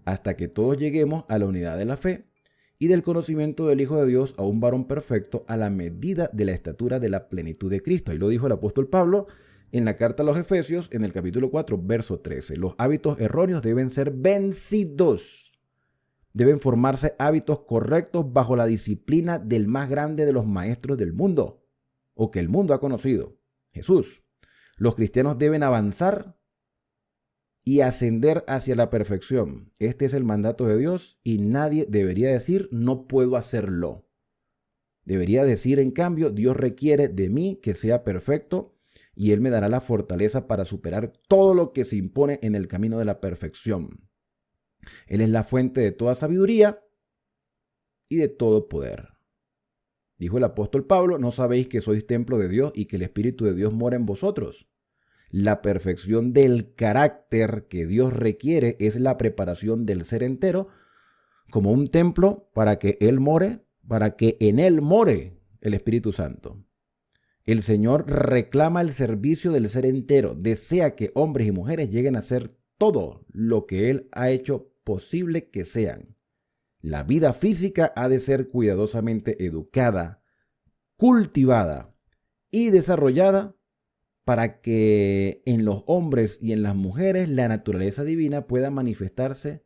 hasta que todos lleguemos a la unidad de la fe y del conocimiento del Hijo de Dios, a un varón perfecto, a la medida de la estatura de la plenitud de Cristo. Ahí lo dijo el apóstol Pablo en la carta a los Efesios, en el capítulo 4, verso 13. Los hábitos erróneos deben ser vencidos. Deben formarse hábitos correctos bajo la disciplina del más grande de los maestros del mundo, o que el mundo ha conocido, Jesús. Los cristianos deben avanzar y ascender hacia la perfección. Este es el mandato de Dios y nadie debería decir no puedo hacerlo. Debería decir, en cambio, Dios requiere de mí que sea perfecto y Él me dará la fortaleza para superar todo lo que se impone en el camino de la perfección. Él es la fuente de toda sabiduría y de todo poder. Dijo el apóstol Pablo, ¿no sabéis que sois templo de Dios y que el Espíritu de Dios mora en vosotros? La perfección del carácter que Dios requiere es la preparación del ser entero como un templo para que en él more el Espíritu Santo. El Señor reclama el servicio del ser entero, desea que hombres y mujeres lleguen a ser todo lo que Él ha hecho posible que sean. La vida física ha de ser cuidadosamente educada, cultivada y desarrollada para que en los hombres y en las mujeres la naturaleza divina pueda manifestarse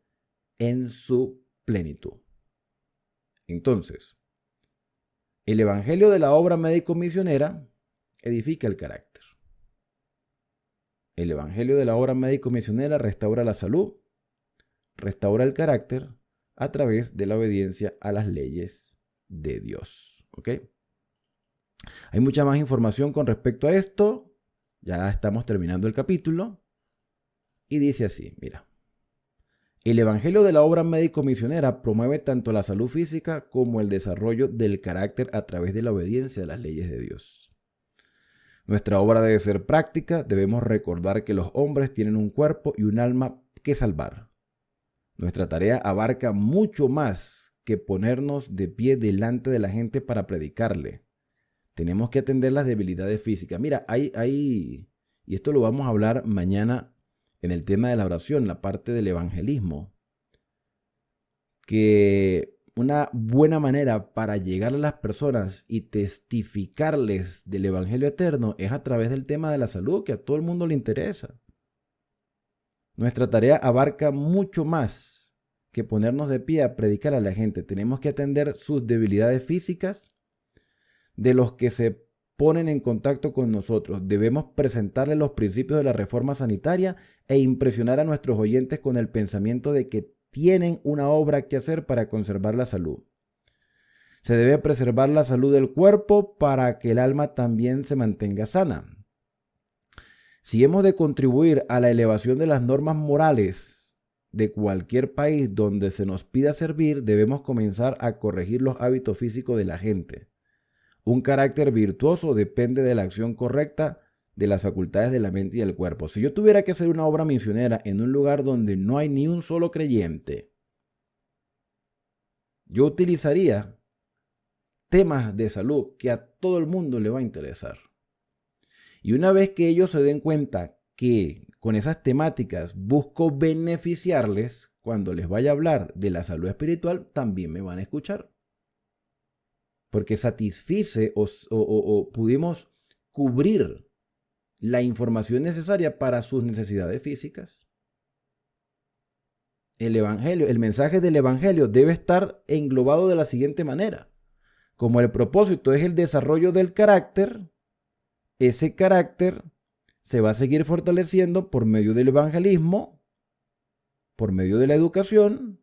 en su plenitud. Entonces, el evangelio de la obra médico-misionera edifica el carácter. El evangelio de la obra médico-misionera restaura la salud, restaura el carácter a través de la obediencia a las leyes de Dios. ¿Ok? Hay mucha más información con respecto a esto. Ya estamos terminando el capítulo. Y dice así, mira. El evangelio de la obra médico-misionera promueve tanto la salud física como el desarrollo del carácter a través de la obediencia a las leyes de Dios. Nuestra obra debe ser práctica. Debemos recordar que los hombres tienen un cuerpo y un alma que salvar. Nuestra tarea abarca mucho más que ponernos de pie delante de la gente para predicarle. Tenemos que atender las debilidades físicas. Mira, y esto lo vamos a hablar mañana en el tema de la oración, la parte del evangelismo, que una buena manera para llegar a las personas y testificarles del evangelio eterno es a través del tema de la salud, que a todo el mundo le interesa. Nuestra tarea abarca mucho más que ponernos de pie a predicar a la gente. Tenemos que atender sus debilidades físicas de los que se ponen en contacto con nosotros. Debemos presentarles los principios de la reforma sanitaria e impresionar a nuestros oyentes con el pensamiento de que tienen una obra que hacer para conservar la salud. Se debe preservar la salud del cuerpo para que el alma también se mantenga sana. Si hemos de contribuir a la elevación de las normas morales de cualquier país donde se nos pida servir, debemos comenzar a corregir los hábitos físicos de la gente. Un carácter virtuoso depende de la acción correcta de las facultades de la mente y del cuerpo. Si yo tuviera que hacer una obra misionera en un lugar donde no hay ni un solo creyente, yo utilizaría temas de salud que a todo el mundo le va a interesar. Y una vez que ellos se den cuenta que con esas temáticas busco beneficiarles, cuando les vaya a hablar de la salud espiritual, también me van a escuchar. Porque satisfice o pudimos cubrir la información necesaria para sus necesidades físicas. El mensaje del evangelio debe estar englobado de la siguiente manera. Como el propósito es el desarrollo del carácter, ese carácter se va a seguir fortaleciendo por medio del evangelismo, por medio de la educación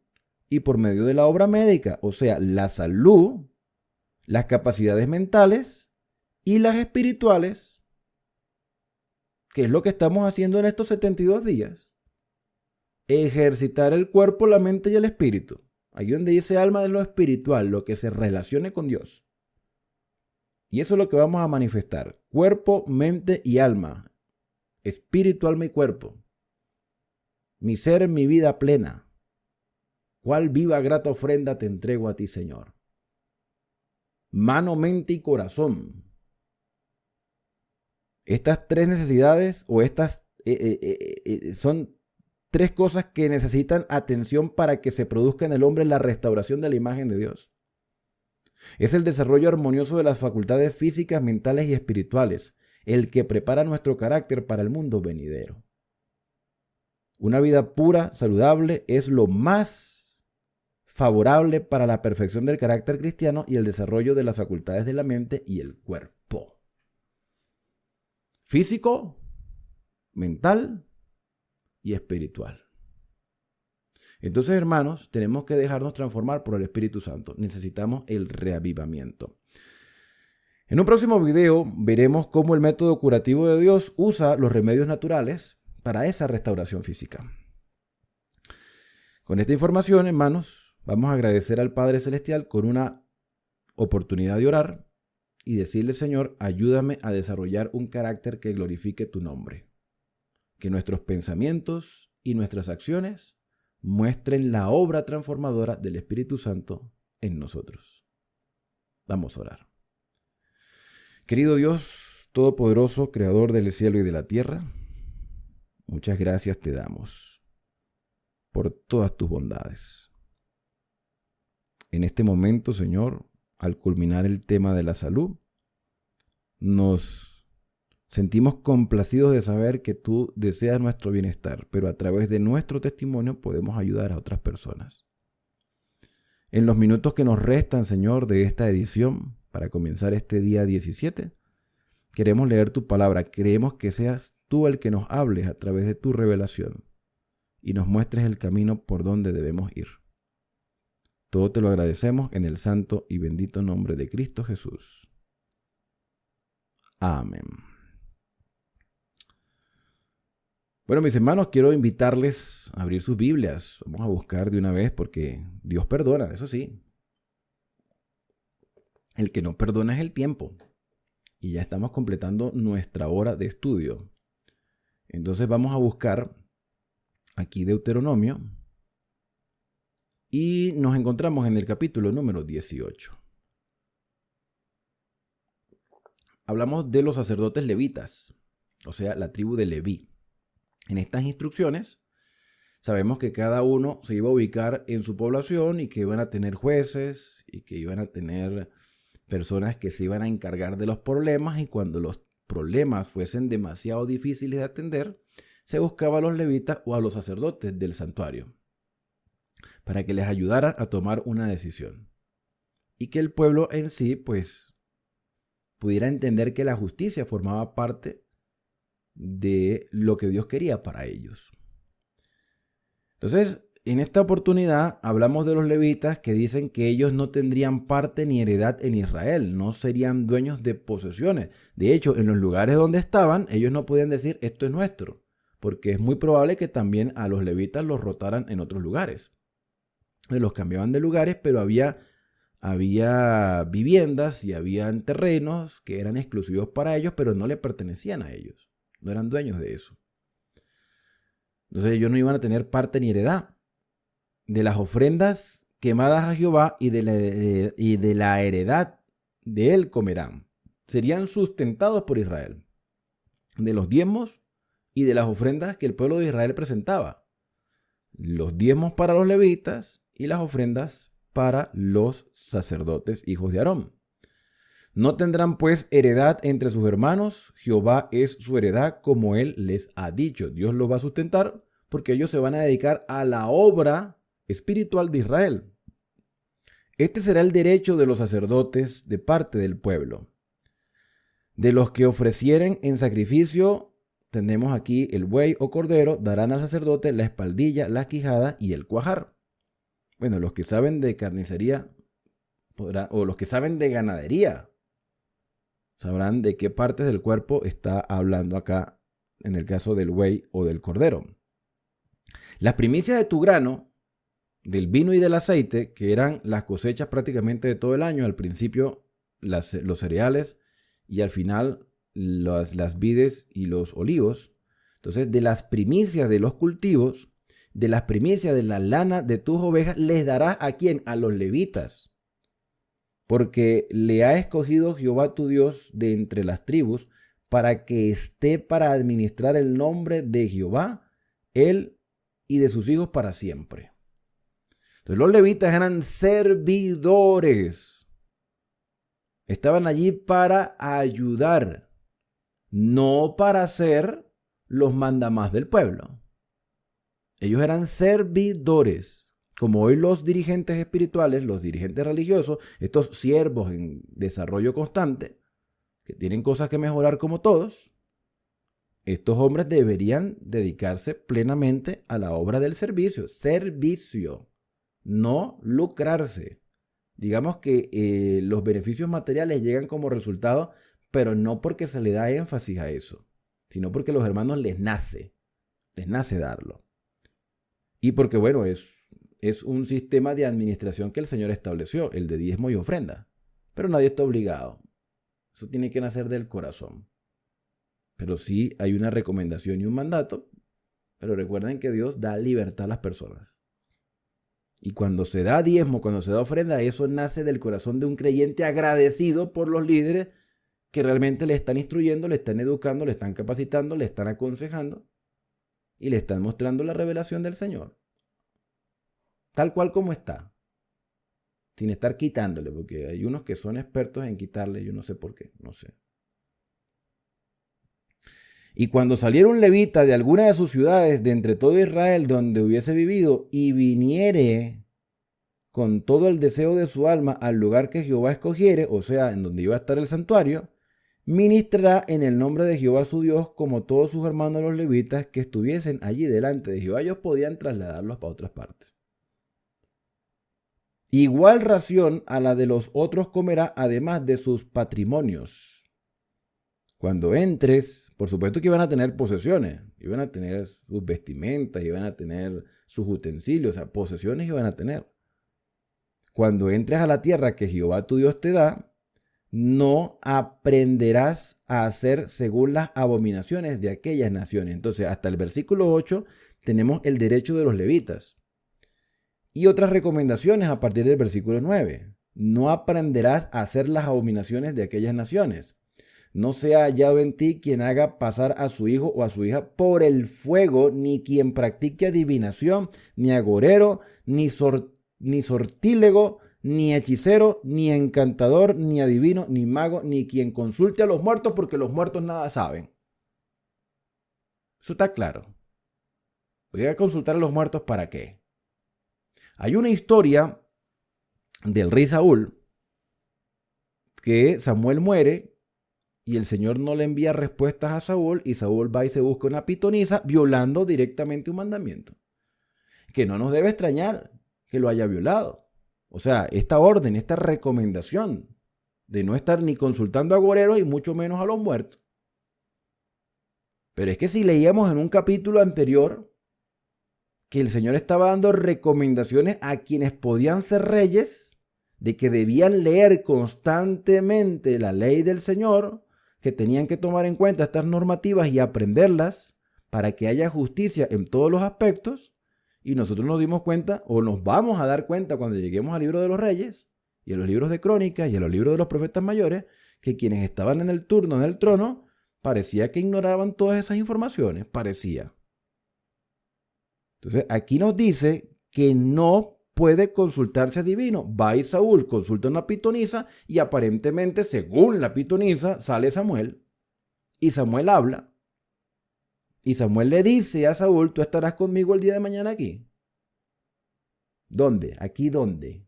y por medio de la obra médica, o sea, la salud, las capacidades mentales y las espirituales ¿Qué es lo que estamos haciendo en estos 72 días? Ejercitar el cuerpo, la mente y el espíritu. Ahí donde dice alma es lo espiritual, lo que se relacione con Dios. Y eso es lo que vamos a manifestar. Cuerpo, mente y alma. Espíritu, alma y cuerpo. Mi ser, mi vida plena. ¿Cuál viva, grata ofrenda te entrego a ti, Señor? Mano, mente y corazón. Estas tres necesidades o estas son tres cosas que necesitan atención para que se produzca en el hombre la restauración de la imagen de Dios. Es el desarrollo armonioso de las facultades físicas, mentales y espirituales, el que prepara nuestro carácter para el mundo venidero. Una vida pura, saludable, es lo más favorable para la perfección del carácter cristiano y el desarrollo de las facultades de la mente y el cuerpo. Físico, mental y espiritual. Entonces, hermanos, tenemos que dejarnos transformar por el Espíritu Santo. Necesitamos el reavivamiento. En un próximo video veremos cómo el método curativo de Dios usa los remedios naturales para esa restauración física. Con esta información, hermanos, vamos a agradecer al Padre Celestial con una oportunidad de orar y decirle: Señor, ayúdame a desarrollar un carácter que glorifique tu nombre. Que nuestros pensamientos y nuestras acciones muestren la obra transformadora del Espíritu Santo en nosotros. Vamos a orar. Querido Dios Todopoderoso, Creador del cielo y de la tierra, muchas gracias te damos por todas tus bondades. En este momento, Señor, al culminar el tema de la salud, nos sentimos complacidos de saber que tú deseas nuestro bienestar, pero a través de nuestro testimonio podemos ayudar a otras personas. En los minutos que nos restan, Señor, de esta edición, para comenzar este día 17, queremos leer tu palabra. Queremos que seas tú el que nos hables a través de tu revelación y nos muestres el camino por donde debemos ir. Todo te lo agradecemos en el santo y bendito nombre de Cristo Jesús. Amén. Bueno, mis hermanos, quiero invitarles a abrir sus Biblias. Vamos a buscar de una vez porque Dios perdona, eso sí. El que no perdona es el tiempo. Y ya estamos completando nuestra hora de estudio. Entonces vamos a buscar aquí Deuteronomio. Y nos encontramos en el capítulo número 18. Hablamos de los sacerdotes levitas, o sea, la tribu de Leví. En estas instrucciones sabemos que cada uno se iba a ubicar en su población y que iban a tener jueces y que iban a tener personas que se iban a encargar de los problemas, y cuando los problemas fuesen demasiado difíciles de atender, se buscaba a los levitas o a los sacerdotes del santuario para que les ayudaran a tomar una decisión y que el pueblo en sí pues pudiera entender que la justicia formaba parte de lo que Dios quería para ellos. Entonces, en esta oportunidad hablamos de los levitas que dicen que ellos no tendrían parte ni heredad en Israel, no serían dueños de posesiones. De hecho, en los lugares donde estaban, ellos no podían decir esto es nuestro, porque es muy probable que también a los levitas los rotaran en otros lugares. Los cambiaban de lugares, pero había viviendas y habían terrenos que eran exclusivos para ellos, pero no le pertenecían a ellos. No eran dueños de eso. Entonces ellos no iban a tener parte ni heredad de las ofrendas quemadas a Jehová, y de la heredad de él comerán. Serían sustentados por Israel, de los diezmos y de las ofrendas que el pueblo de Israel presentaba. Los diezmos para los levitas y las ofrendas para los sacerdotes, hijos de Aarón. No tendrán pues heredad entre sus hermanos, Jehová es su heredad como él les ha dicho. Dios los va a sustentar porque ellos se van a dedicar a la obra espiritual de Israel. Este será el derecho de los sacerdotes de parte del pueblo. De los que ofrecieren en sacrificio, tenemos aquí el buey o cordero, darán al sacerdote la espaldilla, la quijada y el cuajar. Bueno, los que saben de carnicería o los que saben de ganadería sabrán de qué partes del cuerpo está hablando acá en el caso del buey o del cordero. Las primicias de tu grano, del vino y del aceite, que eran las cosechas prácticamente de todo el año, al principio los cereales y al final las vides y los olivos. Entonces, de las primicias de los cultivos, de las primicias de la lana de tus ovejas, les darás ¿a quién? A los levitas. Porque le ha escogido Jehová tu Dios de entre las tribus para que esté para administrar el nombre de Jehová, él y de sus hijos para siempre. Entonces los levitas eran servidores. Estaban allí para ayudar, no para ser los mandamás del pueblo. Ellos eran servidores. Como hoy los dirigentes espirituales, los dirigentes religiosos, estos siervos en desarrollo constante, que tienen cosas que mejorar como todos, estos hombres deberían dedicarse plenamente a la obra del servicio. Servicio, no lucrarse. Digamos que los beneficios materiales llegan como resultado, pero no porque se le da énfasis a eso, sino porque a los hermanos les nace darlo. Y porque, bueno, es un sistema de administración que el Señor estableció, el de diezmo y ofrenda. Pero nadie está obligado. Eso tiene que nacer del corazón. Pero sí hay una recomendación y un mandato. Pero recuerden que Dios da libertad a las personas. Y cuando se da diezmo, cuando se da ofrenda, eso nace del corazón de un creyente agradecido por los líderes que realmente le están instruyendo, le están educando, le están capacitando, le están aconsejando y le están mostrando la revelación del Señor. Tal cual como está. Sin estar quitándole, porque hay unos que son expertos en quitarle, yo no sé por qué, no sé. Y cuando saliera un levita de alguna de sus ciudades de entre todo Israel donde hubiese vivido y viniere con todo el deseo de su alma al lugar que Jehová escogiere, o sea, en donde iba a estar el santuario, ministrará en el nombre de Jehová su Dios como todos sus hermanos los levitas que estuviesen allí delante de Jehová. Ellos podían trasladarlos para otras partes. Igual ración a la de los otros comerá, además de sus patrimonios. Cuando entres, por supuesto que iban a tener posesiones, iban a tener sus vestimentas, iban a tener sus utensilios, o sea, posesiones iban a tener. Cuando entres a la tierra que Jehová tu Dios te da, no aprenderás a hacer según las abominaciones de aquellas naciones. Entonces, hasta el versículo 8 tenemos el derecho de los levitas. Y otras recomendaciones a partir del versículo 9. No aprenderás a hacer las abominaciones de aquellas naciones. No sea hallado en ti quien haga pasar a su hijo o a su hija por el fuego, ni quien practique adivinación, ni agorero, ni sortílego, ni hechicero, ni encantador, ni adivino, ni mago, ni quien consulte a los muertos, porque los muertos nada saben. Eso está claro. Voy a consultar a los muertos ¿para qué? Hay una historia del rey Saúl que Samuel muere y el Señor no le envía respuestas a Saúl y Saúl va y se busca una pitonisa violando directamente un mandamiento. Que no nos debe extrañar que lo haya violado. O sea, esta orden, esta recomendación de no estar ni consultando a agoreros y mucho menos a los muertos. Pero es que si leíamos en un capítulo anterior que el Señor estaba dando recomendaciones a quienes podían ser reyes, de que debían leer constantemente la ley del Señor, que tenían que tomar en cuenta estas normativas y aprenderlas para que haya justicia en todos los aspectos, y nosotros nos dimos cuenta, o nos vamos a dar cuenta cuando lleguemos al libro de los reyes, y a los libros de crónicas, y a los libros de los profetas mayores, que quienes estaban en el turno, en el trono, parecía que ignoraban todas esas informaciones, parecía. Entonces, aquí nos dice que no puede consultarse a divino. Va y Saúl, consulta a una pitonisa y aparentemente, según la pitonisa, sale Samuel. Y Samuel habla. Y Samuel le dice a Saúl, tú estarás conmigo el día de mañana aquí. ¿Dónde? ¿Aquí dónde?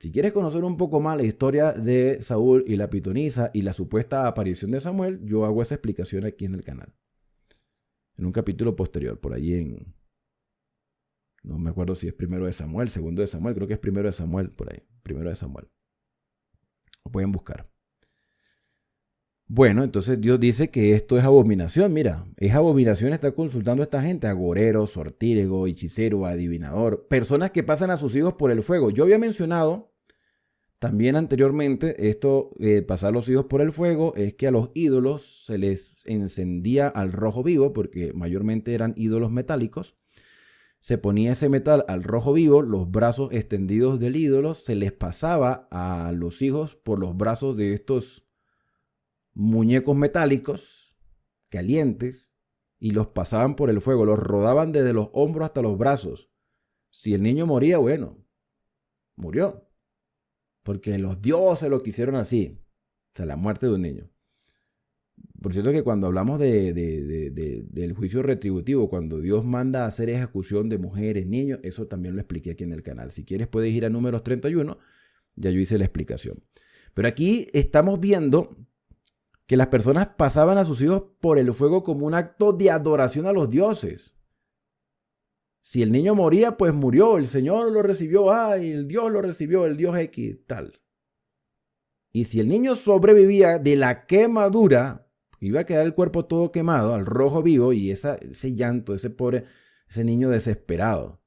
Si quieres conocer un poco más la historia de Saúl y la pitonisa y la supuesta aparición de Samuel, yo hago esa explicación aquí en el canal. En un capítulo posterior, por allí en... No me acuerdo si es primero de Samuel, segundo de Samuel, creo que es primero de Samuel, por ahí. Primero de Samuel. Lo pueden buscar. Bueno, entonces Dios dice que esto es abominación. Mira, es abominación estar consultando a esta gente, agorero, sortílego, hechicero, adivinador, personas que pasan a sus hijos por el fuego. Yo había mencionado también anteriormente esto, pasar los hijos por el fuego, es que a los ídolos se les encendía al rojo vivo, porque mayormente eran ídolos metálicos. Se ponía ese metal al rojo vivo, los brazos extendidos del ídolo, se les pasaba a los hijos por los brazos de estos muñecos metálicos calientes y los pasaban por el fuego, los rodaban desde los hombros hasta los brazos. Si el niño moría, bueno, murió, porque los dioses lo quisieron así. O sea, la muerte de un niño. Por cierto que cuando hablamos del juicio retributivo, cuando Dios manda a hacer ejecución de mujeres, niños, eso también lo expliqué aquí en el canal. Si quieres puedes ir a números 31, ya yo hice la explicación. Pero aquí estamos viendo que las personas pasaban a sus hijos por el fuego como un acto de adoración a los dioses. Si el niño moría, pues murió, el Señor lo recibió, el Dios lo recibió, el Dios X, tal. Y si el niño sobrevivía de la quemadura, iba a quedar el cuerpo todo quemado, al rojo vivo, y ese llanto, ese niño desesperado.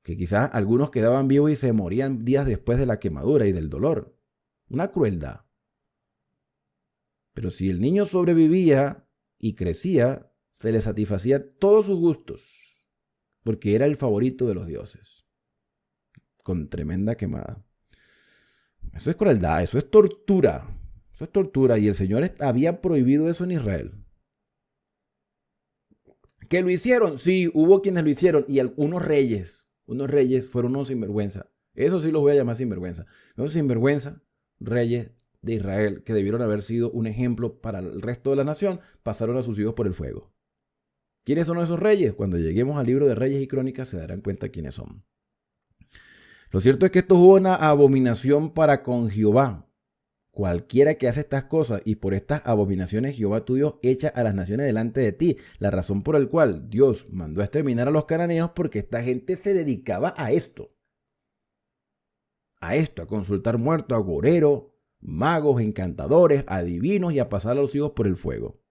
Que quizás algunos quedaban vivos y se morían días después de la quemadura y del dolor. Una crueldad. Pero si el niño sobrevivía y crecía, se le satisfacía todos sus gustos, porque era el favorito de los dioses, con tremenda quemada. Eso es crueldad, eso es tortura. Eso es tortura, y el Señor había prohibido eso en Israel. ¿Que lo hicieron? Sí, hubo quienes lo hicieron, y unos reyes fueron unos sinvergüenza. Eso sí los voy a llamar sinvergüenza. Unos sinvergüenza, reyes de Israel, que debieron haber sido un ejemplo para el resto de la nación, pasaron a sus hijos por el fuego. ¿Quiénes son esos reyes? Cuando lleguemos al libro de Reyes y Crónicas se darán cuenta quiénes son. Lo cierto es que esto fue una abominación para con Jehová. Cualquiera que hace estas cosas, y por estas abominaciones Jehová tu Dios echa a las naciones delante de ti. La razón por la cual Dios mandó a exterminar a los cananeos, porque esta gente se dedicaba a esto. A consultar muertos, agoreros, magos, encantadores, adivinos, y a pasar a los hijos por el fuego.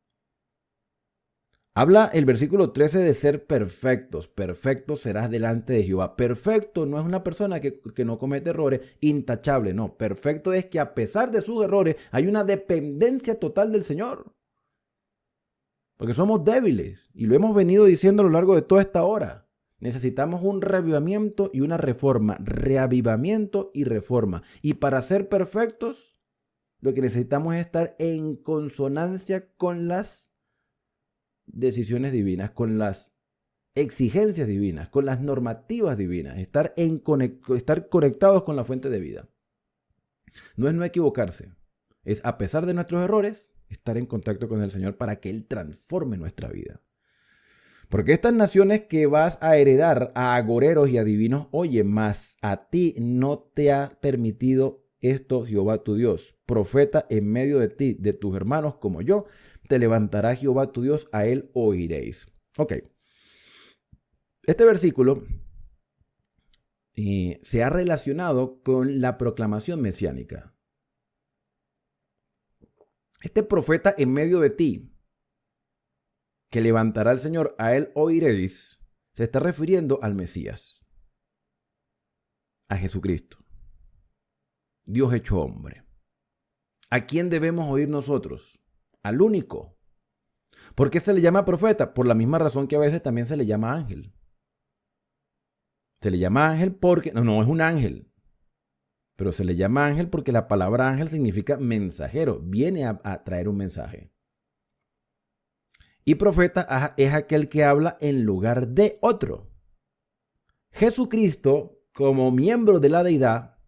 Habla el versículo 13 de ser perfectos. Perfecto serás delante de Jehová. Perfecto no es una persona que no comete errores, intachable. No, perfecto es que a pesar de sus errores hay una dependencia total del Señor. Porque somos débiles y lo hemos venido diciendo a lo largo de toda esta hora. Necesitamos un reavivamiento y una reforma. Reavivamiento y reforma. Y para ser perfectos, lo que necesitamos es estar en consonancia con las decisiones divinas, con las exigencias divinas, con las normativas divinas, estar conectados con la fuente de vida. No es no equivocarse, es a pesar de nuestros errores, estar en contacto con el Señor para que Él transforme nuestra vida. Porque estas naciones que vas a heredar a agoreros y adivinos, oye, mas a ti no te ha permitido esto Jehová tu Dios, profeta en medio de ti, de tus hermanos como yo, te levantará Jehová tu Dios, a él oiréis. Ok. Este versículo se ha relacionado con la proclamación mesiánica. Este profeta en medio de ti, que levantará el Señor, a él oiréis, se está refiriendo al Mesías, a Jesucristo, Dios hecho hombre. ¿A quién debemos oír nosotros? Al único. ¿Por qué se le llama profeta? Por la misma razón que a veces también se le llama ángel. Se le llama ángel porque no es un ángel, pero se le llama ángel porque la palabra ángel significa mensajero, viene a traer un mensaje. Y profeta es aquel que habla en lugar de otro. Jesucristo, como miembro de la deidad,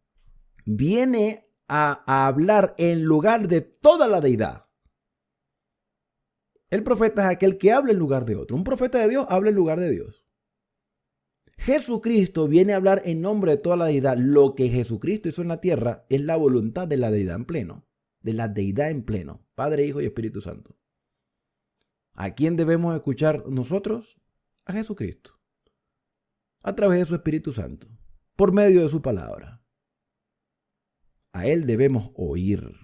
viene a hablar en lugar de toda la deidad. El profeta es aquel que habla en lugar de otro. Un profeta de Dios habla en lugar de Dios. Jesucristo viene a hablar en nombre de toda la deidad. Lo que Jesucristo hizo en la tierra es la voluntad de la deidad en pleno. De la deidad en pleno. Padre, Hijo y Espíritu Santo. ¿A quién debemos escuchar nosotros? A Jesucristo. A través de su Espíritu Santo. Por medio de su palabra. A Él debemos oír.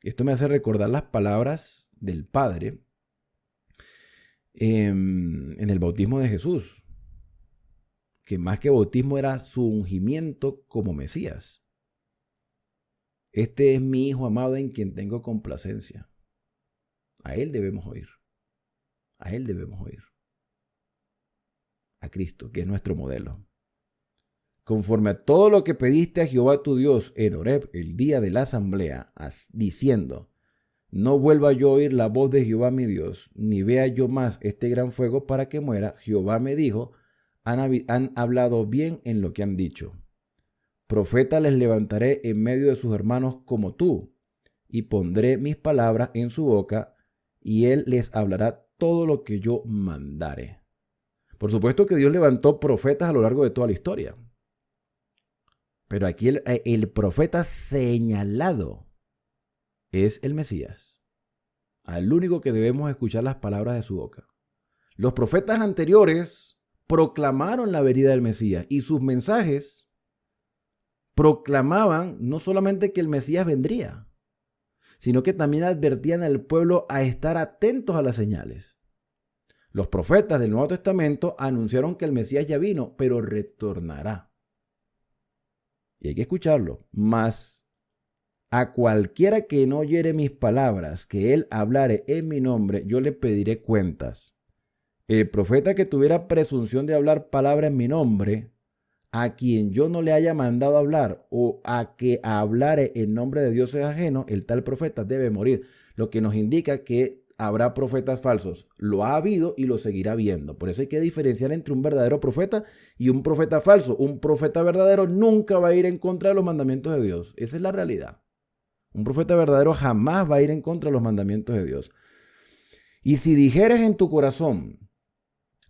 Esto me hace recordar las palabras del Padre en el bautismo de Jesús, que más que bautismo era su ungimiento como Mesías. Este es mi Hijo amado en quien tengo complacencia. A Él debemos oír. A Él debemos oír. A Cristo, que es nuestro modelo. Conforme a todo lo que pediste a Jehová tu Dios en Horeb el día de la asamblea, diciendo: no vuelva yo a oír la voz de Jehová mi Dios, ni vea yo más este gran fuego para que muera, Jehová me dijo: han hablado bien en lo que han dicho. Profeta les levantaré en medio de sus hermanos como tú, y pondré mis palabras en su boca, y él les hablará todo lo que yo mandare. Por supuesto que Dios levantó profetas a lo largo de toda la historia. Pero aquí el profeta señalado es el Mesías, al único que debemos escuchar las palabras de su boca. Los profetas anteriores proclamaron la venida del Mesías y sus mensajes proclamaban no solamente que el Mesías vendría, sino que también advertían al pueblo a estar atentos a las señales. Los profetas del Nuevo Testamento anunciaron que el Mesías ya vino, pero retornará. Y hay que escucharlo. Mas a cualquiera que no oyere mis palabras, que él hablare en mi nombre, yo le pediré cuentas. El profeta que tuviera presunción de hablar palabra en mi nombre, a quien yo no le haya mandado hablar, o a que hablare en nombre de dioses ajenos, el tal profeta debe morir. Lo que nos indica que habrá profetas falsos. Lo ha habido y lo seguirá habiendo. Por eso hay que diferenciar entre un verdadero profeta y un profeta falso. Un profeta verdadero nunca va a ir en contra de los mandamientos de Dios. Esa es la realidad. Un profeta verdadero jamás va a ir en contra de los mandamientos de Dios. Y si dijeres en tu corazón,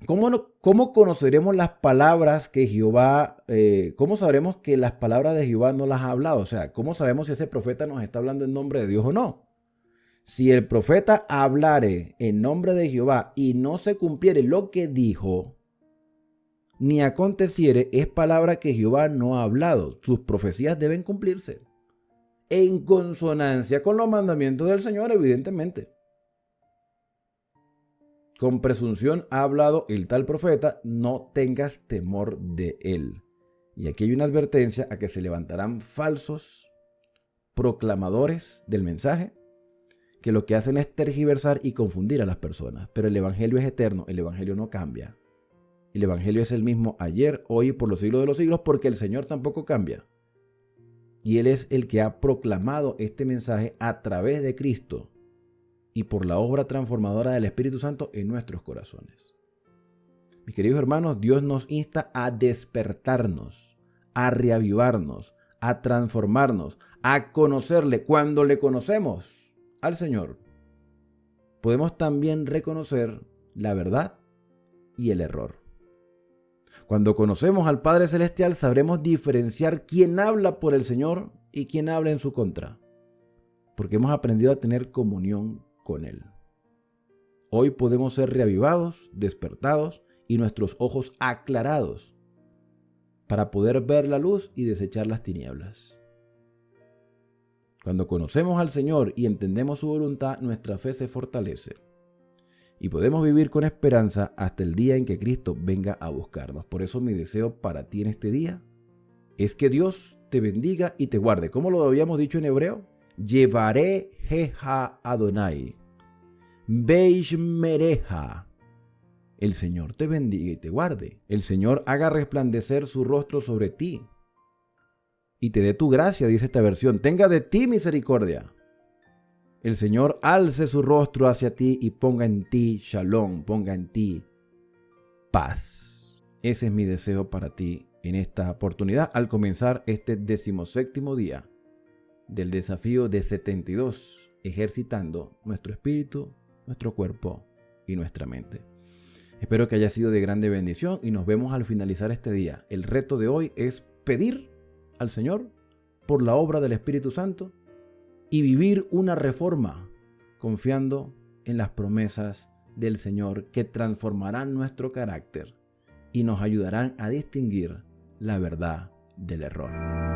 ¿cómo conoceremos las palabras que Jehová, cómo sabremos que las palabras de Jehová no las ha hablado? O sea, ¿cómo sabemos si ese profeta nos está hablando en nombre de Dios o no? Si el profeta hablare en nombre de Jehová y no se cumpliere lo que dijo, ni aconteciere, es palabra que Jehová no ha hablado. Sus profecías deben cumplirse en consonancia con los mandamientos del Señor, evidentemente. Con presunción ha hablado el tal profeta, no tengas temor de él. Y aquí hay una advertencia a que se levantarán falsos proclamadores del mensaje, que lo que hacen es tergiversar y confundir a las personas. Pero el evangelio es eterno, el evangelio no cambia. El evangelio es el mismo ayer, hoy y por los siglos de los siglos, porque el Señor tampoco cambia. Y Él es el que ha proclamado este mensaje a través de Cristo y por la obra transformadora del Espíritu Santo en nuestros corazones. Mis queridos hermanos, Dios nos insta a despertarnos, a reavivarnos, a transformarnos, a conocerle. Cuando le conocemos al Señor, podemos también reconocer la verdad y el error. Cuando conocemos al Padre Celestial, sabremos diferenciar quién habla por el Señor y quién habla en su contra, porque hemos aprendido a tener comunión con Él. Hoy podemos ser reavivados, despertados y nuestros ojos aclarados para poder ver la luz y desechar las tinieblas. Cuando conocemos al Señor y entendemos su voluntad, nuestra fe se fortalece y podemos vivir con esperanza hasta el día en que Cristo venga a buscarnos. Por eso mi deseo para ti en este día es que Dios te bendiga y te guarde. Como lo habíamos dicho en hebreo, llevaré jeja Adonai, Beishmereja. El Señor te bendiga y te guarde. El Señor haga resplandecer su rostro sobre ti y te dé tu gracia, dice esta versión. Tenga de ti misericordia. El Señor alce su rostro hacia ti y ponga en ti shalom, ponga en ti paz. Ese es mi deseo para ti en esta oportunidad al comenzar este 17º día del desafío de 72, ejercitando nuestro espíritu, nuestro cuerpo y nuestra mente. Espero que haya sido de grande bendición y nos vemos al finalizar este día. El reto de hoy es pedir al Señor por la obra del Espíritu Santo y vivir una reforma confiando en las promesas del Señor que transformarán nuestro carácter y nos ayudarán a distinguir la verdad del error.